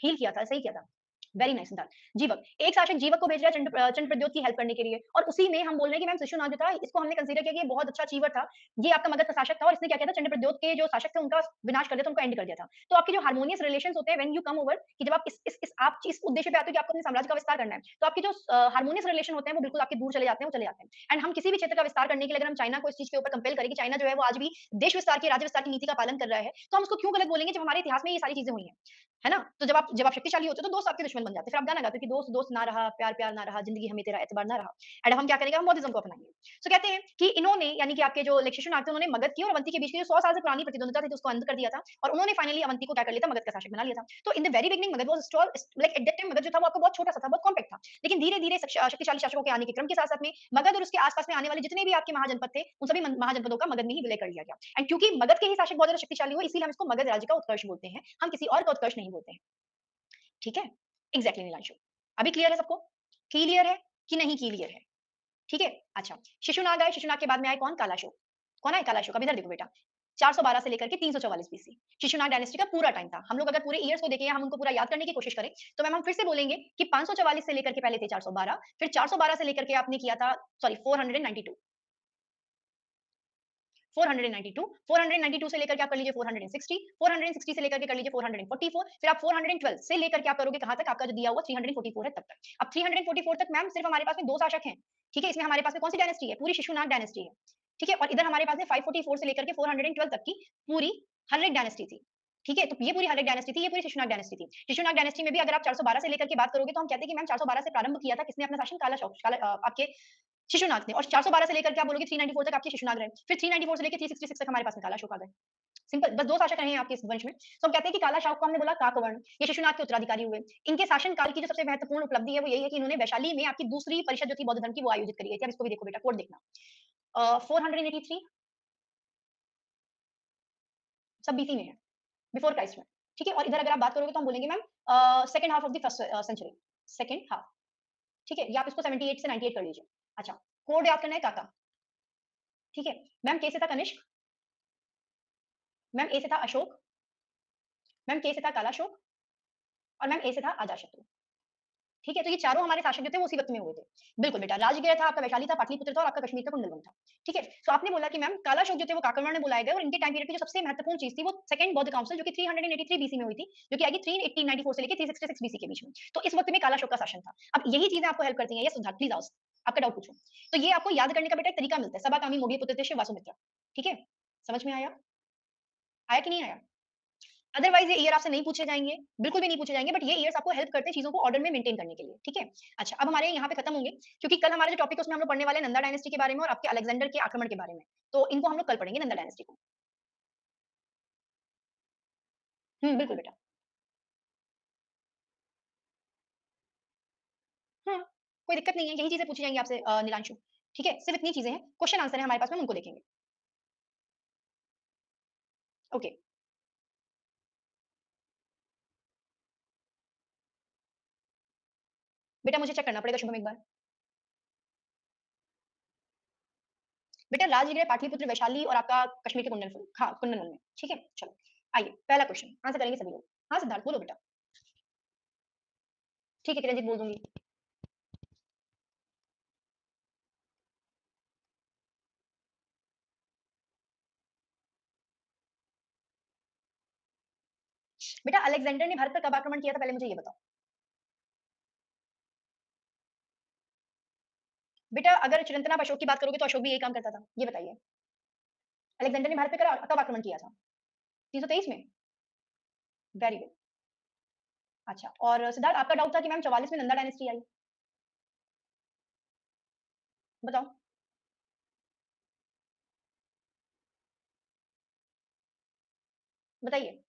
हील किया था, सही किया था। Very nice Siddharth. जीवक, एक शासक जीवक को भेज रहा है चंद्रप्रद्योत की हेल्प करने के लिए, और उसी में हम बोल रहे हैं कि मैम शिशुनाग जो था, इसको हमने कंसीडर किया कि ये बहुत अच्छा अचीवर था। ये आपका मगध का शासक था, और इसने क्या किया था, चंद्रप्रद्योत के जो शासक थे उनका विनाश कर दिया था, उनको एंड कर दिया था। तो आपके जो हार्मोनियस रिलेशंस होते हैं व्हेन यू कम ओवर, कि जब आप इस आप इस उद्देश्य पे आते हो कि आपको अपने साम्राज्य का विस्तार करना है, तो आपके जो हार्मोनियस रिलेशन होते हैं वो बिल्कुल आपके दूर चले जाते हैं, वो चले जाते हैं। एंड हम किसी भी क्षेत्र का विस्तार करने के लिए अगर हम चाइना को इस चीज़ के ऊपर कंपेल करें कि चाइना जो है वो आज भी देश विस्तार की, राज्य विस्तार की नीति का पालन कर रहा है, तो हम उसको क्यों गलत बोलेंगे जब हमारे इतिहास में ये सारी चीज़ें हुई हैं। है ना? तो जब आप शक्तिशाली होते हो तो दोस्त आपके दुश्मन बन जाते हैं। फिर आप गाना गाते हो कि दोस्त दोस्त ना रहा, प्यार प्यार ना रहा, ज़िंदगी हमें तेरा एतबार ना रहा। एंड हम क्या करेंगे, हम बौद्धिज़्म को अपनाएँगे। सो कहते हैं कि इन्होंने, यानी कि आपके जो लाइक शिशुनाग थे, उन्होंने मगध की और अवंती के बीच की जो 100 साल से पुरानी प्रतिद्वंद्विता थी, तो उसको अंत कर दिया था, और उन्होंने फाइनली अवंती को क्या कर लिया था, मगध का शासक बना लिया था। तो in the very beginning Magadh was stall, like at that time Magadh जो था वो आपका बहुत छोटा-सा था, बहुत कॉम्पैक्ट था। लेकिन धीरे-धीरे शक्तिशाली शासकों के आने के क्रम के साथ-साथ में मगध और उसके आस-पास में आने वाले जितने भी आपके महाजनपद थे, उन सभी महाजनपदों का मगध में ही विलय कर लिया गया। एंड क्योंकि मगध के ही शासक बहुत ज़्यादा शक्तिशाली हुए, इसीलिए हम इसको मगध राज्य का उत्कर्ष बोलते हैं। हम किसी और का उत्कर्ष नहीं बोलते हैं। ठीक है? एग्ज़ैक्टली नीलांशु। अभी क्लियर है सबको? क्लियर है कि नहीं क्लियर है? ठीक है? अच्छा, शिशुनाग आए, शिशुनाग के बाद में आए कौन? कालाशोक। कौन आए? कालाशोक। अब इधर देखो बेटा, 412 से लेकर के 344 बीसी, शिशुनाग डायनेस्टी का पूरा टाइम था। हम लोग अगर पूरे ईयर्स को देखें या हम उनको पूरा याद करने की कोशिश करें, तो मैम हम फिर से बोलेंगे कि 544 से लेकर के पहले थे 412, फिर 412 से लेकर के आपने किया था, सॉरी 492, 492, 492 से लेकर के आप कर लीजिए 460, 460 से लेकर के कर लीजिए 444, फिर आप 412 से लेकर के आप करोगे कहाँ तक, आपका जो दिया हुआ 344 है तब तक। अब 344 तक मैम सिर्फ हमारे पास में 2 शासक हैं, ठीक है? इसमें हमारे पास में कौन-सी डायनेस्टी है? पूरी शिशुनाग डायनेस्टी है, ठीक है? और इधर हमारे पास में 544 से लेकर के 412 तक की पूरी हर्रिक डायनेस्टी थी, ठीक है? तो ये पूरी हर्रिक डायनेस्टी थी, ये पूरी शिशुनाग डायनेस्टी थी। शिशुनाग डायनेस्टी में भी अगर आप 412 से लेकर के बात करोगे, तो हम कहते हैं कि मैम 412 से प्रारंभ किया था किसने अपना शासन? आपके शिशुनाग ने, और 412 से लेकर के आप बोलोगे 394 तक आपके शिशुनाग रहे। फिर 394 से लेके 366 तक हमारे पास में काला अशोक आ गए। सिंपल, बस 2 शासक रहे हैं आपके इस वंश में। तो हम कहते हैं कि काला अशोक को हमने बोला काकवर्ण, ये शिशुनाग के उत्तराधिकारी हुए। इनके शासन काल की जो सबसे महत्वपूर्ण उपलब्धि है वो यही है कि इन्होंने वैशाली में आपकी दूसरी परिषद जो थी बौद्ध धर्म की, वो आयोजित करी गई थी। अब इसको भी देखो बेटा, कोड देखना। 483 सब बीसी में है, बिफोर क्राइस्ट में। ठीक है? और इधर अगर आप बात करोगे तो हम बोलेंगे ma'am second half of the first century, second half, ठीक है? या आप इसको 78 से 98 कर लीजिए। अच्छा, कोड याद करना है काका, ठीक है? मैम के से था कनिष्क, मैम ए से था अशोक, मैम के से था कालाशोक, और मैम ए से था अजातशत्रु। ठीक है, तो ये चारों हमारे शासक जो थे वो उसी वक़्त में हुए थे। बिल्कुल बेटा, राजगृह था, आपका वैशाली था, पाटलिपुत्र था और आपका कश्मीर का कुंडलवन था। ठीक है? तो आपने बोला कि मैम काला अशोक जो थे वो काकड़वर्ण में बुलाए गए और इनके टाइम पीरियड की जो सबसे महत्वपूर्ण चीज़ थी वो सेकंड बौद्ध काउंसिल जो कि 383 बीसी में हुई थी, जो कि आई गेस 1894 से लेके 366 बीसी के बीच में। तो इस वक़्त में काला अशोक का शासन था। अब यही चीज़ें आपको हेल्प करती हैं। यस सिद्धार्थ प्लीज़ आस्क, आपका डाउट पूछो। तो ये आपको याद करने का बेटा एक तरीका मिलता है। सभागामी, मोघलीपुत्र थे, शिव वासुमित्रा। ठीक है? समझ में आया? आया कि नहीं आया? अदरवाइज़ ये ईयर आपसे नहीं पूछे जाएँगे, बिल्कुल भी नहीं पूछे जाएँगे, बट ये ईयर्स आपको हेल्प करते हैं चीज़ों को ऑर्डर में मेंटेन करने के लिए, ठीक है? अच्छा, अब हमारे यहाँ पे खत्म होंगे, क्योंकि कल हमारा जो टॉपिक है उसमें हम लोग पढ़ने वाले हैं नंदा डायनेस्टी के बारे में और आपके अलेक्जेंडर के आक्रमण के बारे में। तो इनको हम लोग कल पढ़ेंगे नंदा डायनेस्टी को। हुँ, बिल्कुल बेटा। हाँ, कोई दिक्कत नहीं है, यही चीज़ें पूछी जाएँगी आपसे नीलांशु, ठीक है? सिर्फ़ इतनी चीज़ें हैं, क्वेश्चन आंसर है हमारे पास में, हम उनको देखेंगे। ओके, बेटा मुझे चेक करना पड़ेगा शुभम एक बार। बेटा राजगृह, पाटलिपुत्र, वैशाली और आपका कश्मीर के हाँ, कुंदन में, ठीक है? चलो, आइए पहला क्वेश्चन आंसर करेंगे सभी लोग। हाँ, सिद्धार्थ बोलो बेटा। ठीक है, किरणजीत बोल दूँगी। बेटा अलेक्जेंडर ने भारत पर कब आक्रमण किया था पहले मुझे ये बताओ? बेटा अगर चिरंतन आप अशोक की बात करोगे तो अशोक भी यही काम करता था। ये बताइए। अलेक्जेंडर ने भारत पे कब आक्रमण किया था? 323 में? Very good. अच्छा और सिद्धार्थ आपका डाउट था कि मैम 44 में नंदा डायनेस्टी आई। बताओ? बताइए।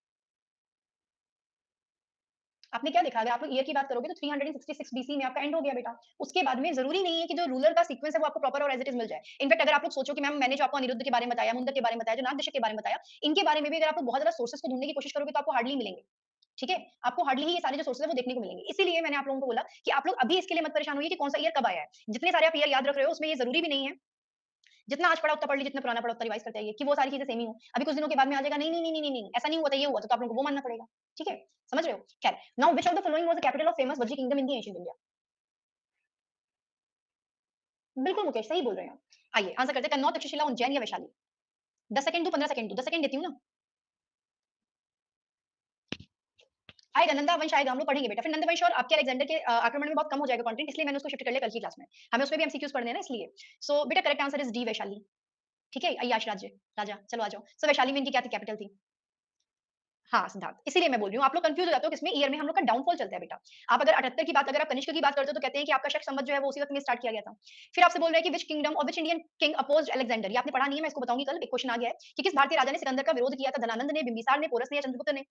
आपने क्या देखा? अगर आप लोग ईयर की बात करोगे तो 366 बीसी में आपका एंड हो गया बेटा। उसके बाद में ज़रूरी नहीं है कि जो रूलर का सीक्वेंस है वो आपको प्रॉपर और एज़ इट इज़ मिल जाए। इनफैक्ट अगर आप लोग सोचो कि मैम मैंने जो आपको अनिरुद्ध के बारे में बताया, मुंदर के बारे में बताया, जो नागदशक के बारे में बताया, इनके बारे में भी अगर आप लोग बहुत ज़्यादा सोर्सेज़ को ढूँढने की कोशिश करोगे तो आपको हार्डली मिलेंगे। ठीक है? आपको हार्डली ही ये सारे जो सोर्सेज़ हैं वो देखने को मिलेंगे। इसीलिए मैंने आप लोगों को बोला कि आप लोग अभी इसके लिए मत परेशान होइए कि कौन-सा ईयर कब आया है। जितने सारे आप ईयर याद रख रहे हो उसमें ये ज़रूरी भी नहीं है। जितना आज पढ़ा उतना पढ़ लीजिए, जितना पुराना पढ़ा उतना रिवाइज़ करते आइए कि वो सारी चीज़ें सेम ही हों। अभी कुछ दिनों के बाद में आ जाएगा नहीं, नहीं, नहीं, नहीं, नहीं, ऐसा नहीं हुआ था, ये हुआ था, तो आप लोगों को वो मानना पड़ेगा। ठीक है? समझ रहे हो? खैर, now which of the following was the capital of famous Vajji kingdom in the ancient India? बिल्कुल मुकेश, सही बोल रहे हैं आप। आइए आंसर करते हैं कन्नौज, तक्षशिला, उज्जैन या वैशाली? 10 सेकंड दूँ, 15 सेकंड दूँ? 10 सेकंड देती हूँ ना? आएगा, नंदा वंश आएगा, हम लोग पढ़ेंगे बेटा। फिर नंद वंश और आपके अलेक्जेंडर के आक्रमण में बहुत कम हो जाएगा कंटेंट, इसलिए मैंने उसको शिफ्ट कर लिया कल की क्लास में। हमें उसमें भी एमसीक्यूज़ पढ़ने हैं ना इसलिए। सो बेटा correct answer is D Vaishali. ठीक है? अय्याश राज्य राजा, चलो आ जाओ। सो वैशाली में इनकी क्या थी कैपिटल थी? हाँ, सिद्धार्थ। इसीलिए मैं बोल रही हूँ, आप लोग कन्फ्यूज़ हो जाते हो किसमें ईयर में हम लोग का डाउनफॉल चलता है बेटा। आप अगर 78 की बात अगर आप कनिष्क की बात करते हो तो कहते हैं कि आपका शक संवत जो है वो उसी वक़्त में स्टार्ट किया गया था। फिर आपसे बोल रहे हैं कि व्हिच किंगडम और which Indian king opposed Alexander? ये आपने पढ़ा नहीं है, मैं इसको बताऊँगी कल, एक क्वेश्चन आ गया है कि किस भारतीय राजा ने सिकंदर का विरोध किया था? धनानंद ने, बिंबिसार ने, पोरस ने या चंद्रगुप्त ने?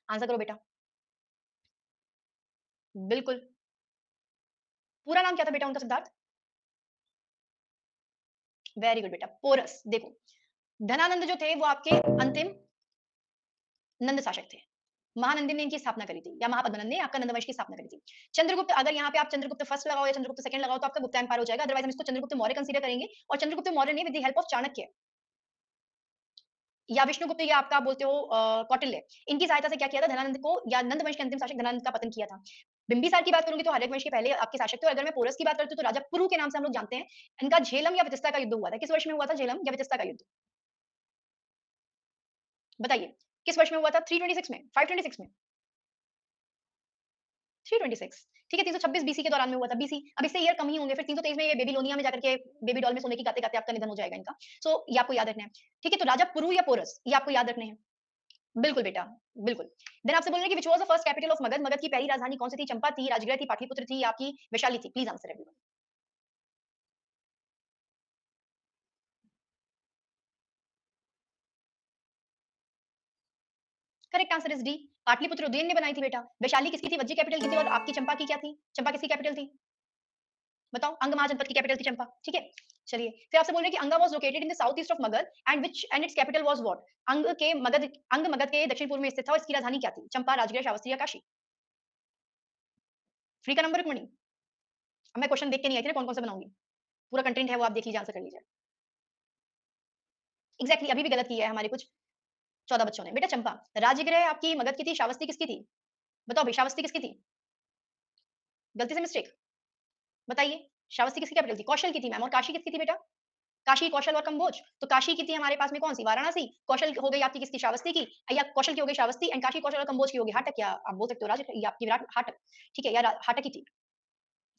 आंसर करो बेटा। बिल्कुल। पूरा नाम क्या था बेटा उनका सिद्धार्थ? वेरी गुड बेटा, पोरस। देखो, धनानंद जो थे वो आपके अंतिम नंद शासक थे। महानंदी ने इनकी स्थापना करी थी या महापद्मनंद ने आपका नंदवंश की स्थापना करी थी। चंद्रगुप्त अगर यहाँ पे आप चंद्रगुप्त फर्स्ट लगाओ या चंद्रगुप्त सेकंड लगाओ तो आपका गुप्ता एम्पायर हो जाएगा। अदरवाइज़ हम इसको चंद्रगुप्त मौर्य कंसीडर करेंगे और चंद्रगुप्त मौर्य ने with the help of Chanakya या विष्णुगुप्त या आपका बोलते हो कौटिल्य, इनकी सहायता से क्या किया था धनानंद को या नंद वंश के अंतिम शासक धनानंद का पतन किया था। बिंबिसार की बात करूँगी तो हर्यक वंश के पहले आपके शासक थे और अगर मैं पोरस की बात करती हूँ तो राजा पुरु के नाम से हम लोग जानते हैं। इनका झेलम या वितस्ता का युद्ध हुआ था। किस वर्ष में हुआ था झेलम या वितस्ता का युद्ध? बताइए, किस वर्ष में हुआ था? 326 में, 526 में? 326 ठीक है 326 बीसी के दौरान में हुआ था बीसी अब इससे ईयर कम ही होंगे फिर 323 में ये बेबीलोनिया में जाकर के बेबी डॉल में सोने की गाते-गाते आपका निधन हो जाएगा इनका सो ये आपको याद रखना है ठीक है तो राजा पुरु या पोरस ये आपको याद रखने हैं बिल्कुल बेटा बिल्कुल देन आपसे बोल रहे हैं कि which was the first capital of Magadh Magadh की पहली राजधानी कौन सी थी चंपा थी राजगृह थी पाटलिपुत्र थी या आपकी वैशाली थी please answer everyone correct answer is D Pataliputra Udayan ने बनाई थी बेटा वैशाली किसकी थी वज्जी कैपिटल की थी और आपकी चंपा की क्या थी चंपा किसकी कैपिटल थी बताओ अंग महाजनपद की कैपिटल थी चंपा ठीक है चलिए फिर आपसे बोल रहे हैं कि अंगा was located in the south east of Magadh and it's capital was what अंग मगध के दक्षिण पूर्व में स्थित था और इसकी राजधानी क्या थी चंपा राजगृह श्रावस्ती या काशी फ्री का नंबर रुक्मणी अब मैं क्वेश्चन देख के नहीं आई थी ना कौन कौन सा बनाऊंगी पूरा कंटेंट है वो आप देख लीजिए आंसर कर लीजिए एग्जैक्टली अभी भी गलत किया है हमारे कुछ 14 बच्चों ने बेटा चंपा राजगृह आपकी मगध की थी श्रावस्ती किसकी थी बताओ भई श्रावस्ती किसकी थी? गलती से मिस्टेक? बताइए। श्रावस्ती किसकी कैपिटल थी? कौशल की थी मैम और काशी किसकी थी बेटा? काशी, कौशल और कंबोज। तो काशी की थी हमारे पास में कौन-सी? वाराणसी। कौशल हो गई आपकी किसकी? श्रावस्ती की या कौशल की हो गई श्रावस्ती एंड काशी, कौशल और कंबोज की होगी हाटक या आप बोल सकते हो ये आपकी विराट हाटक। ठीक है या हाटक ही थी।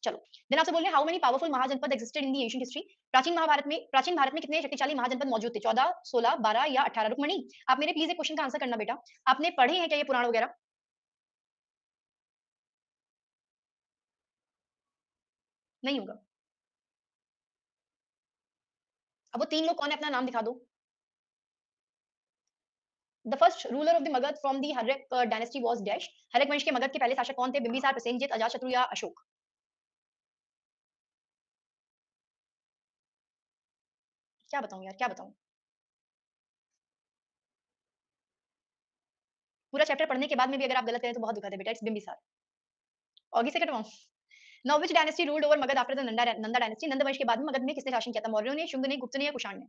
चलो। देन आपसे बोल रहे हैं how many powerful mahajanapada existed in the ancient history? प्राचीन भारत में कितने शक्तिशाली महाजनपद मौजूद थे? 14, 16, 12 या 18? रुक्मणी, आप मेरे प्लीज़ एक क्वेश्चन का आंसर करना बेटा। आपने पढ़े हैं क्या ये पुराण वगैरह? नहीं होगा। अब वो 3 लोग कौन है अपना नाम दिखा दो। The first ruler of the Magadh from the Haryanka dynasty was dash. Haryanka वंश के मगध के पहले शासक कौन थे? बिंबिसार, प्रसेनजित, अजातशत्रु या अशोक? क्या बताऊँ यार, क्या बताऊँ? पूरा चैप्टर पढ़ने के बाद में भी अगर आप गलत करें तो बहुत दुखद है बेटा, इट्स बिंबिसार। ऑगी से कटवाऊँ? Now which dynasty ruled over Magadha after the Nanda dynasty? Nanda वंश के बाद में मगध में किसने शासन किया था? मौर्यों ने, शुंग ने, गुप्त ने या कुषाण ने?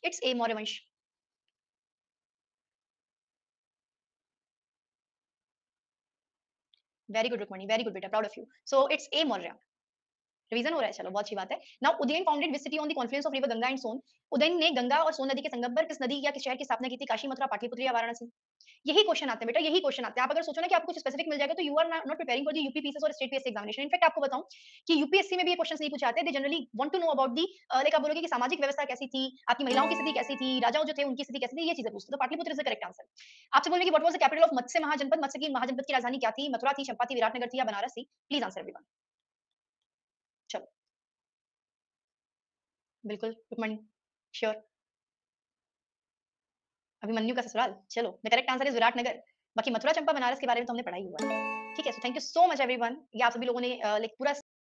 It's a Maurya vansh. Very good Rukmani, very good बेटा, proud of you. So it's a Maurya. Revision हो रहा है, चलो बहुत अच्छी बात है। Now Udayan founded which city on the confluence of river Ganga and Son? Udayan ने गंगा और सोन नदी के संगम पर किस नदी या किस शहर की स्थापना की थी? काशी, मथुरा, पाटलिपुत्र या वाराणसी? यही क्वेश्चन आते हैं बेटा, यही क्वेश्चन आते हैं। आप अगर सोचो ना कि आपको कुछ स्पेसिफिक मिल जाएगा तो you are not preparing for the UP PCS और स्टेट पीएससी एग्जामिनेशन। इनफैक्ट आपको बताऊं कि यूपीएससी में भी ये क्वेश्चंस नहीं पूछे जाते। They generally want to know about the like आप बोलोगे कि सामाजिक व्यवस्था कैसी थी, आपकी महिलाओं की स्थिति कैसी थी, राजाओं जो थे उनकी स्थिति कैसी थी, ये चीजें पूछते। तो Pataliputra is the correct answer. आपसे बोलेंगे what was the capital of Matsya mahajanapada? Matsya की महाजनपद की राजधानी क्या थी? मथुरा थी, चंपा थी, विराटनगर थी या बनारस थी? Please answer everyone. चलो। बिल्कुल रुक्मणी। श्योर। अभिमन्यु का ससुराल। चलो the correct answer is Viratnagar. बाकी मथुरा, चंपा, बनारस के बारे में तो हमने पढ़ा ही हुआ है। ठीक है, so thank you so much everyone. ये आप सभी लोगों ने लाइक पूरा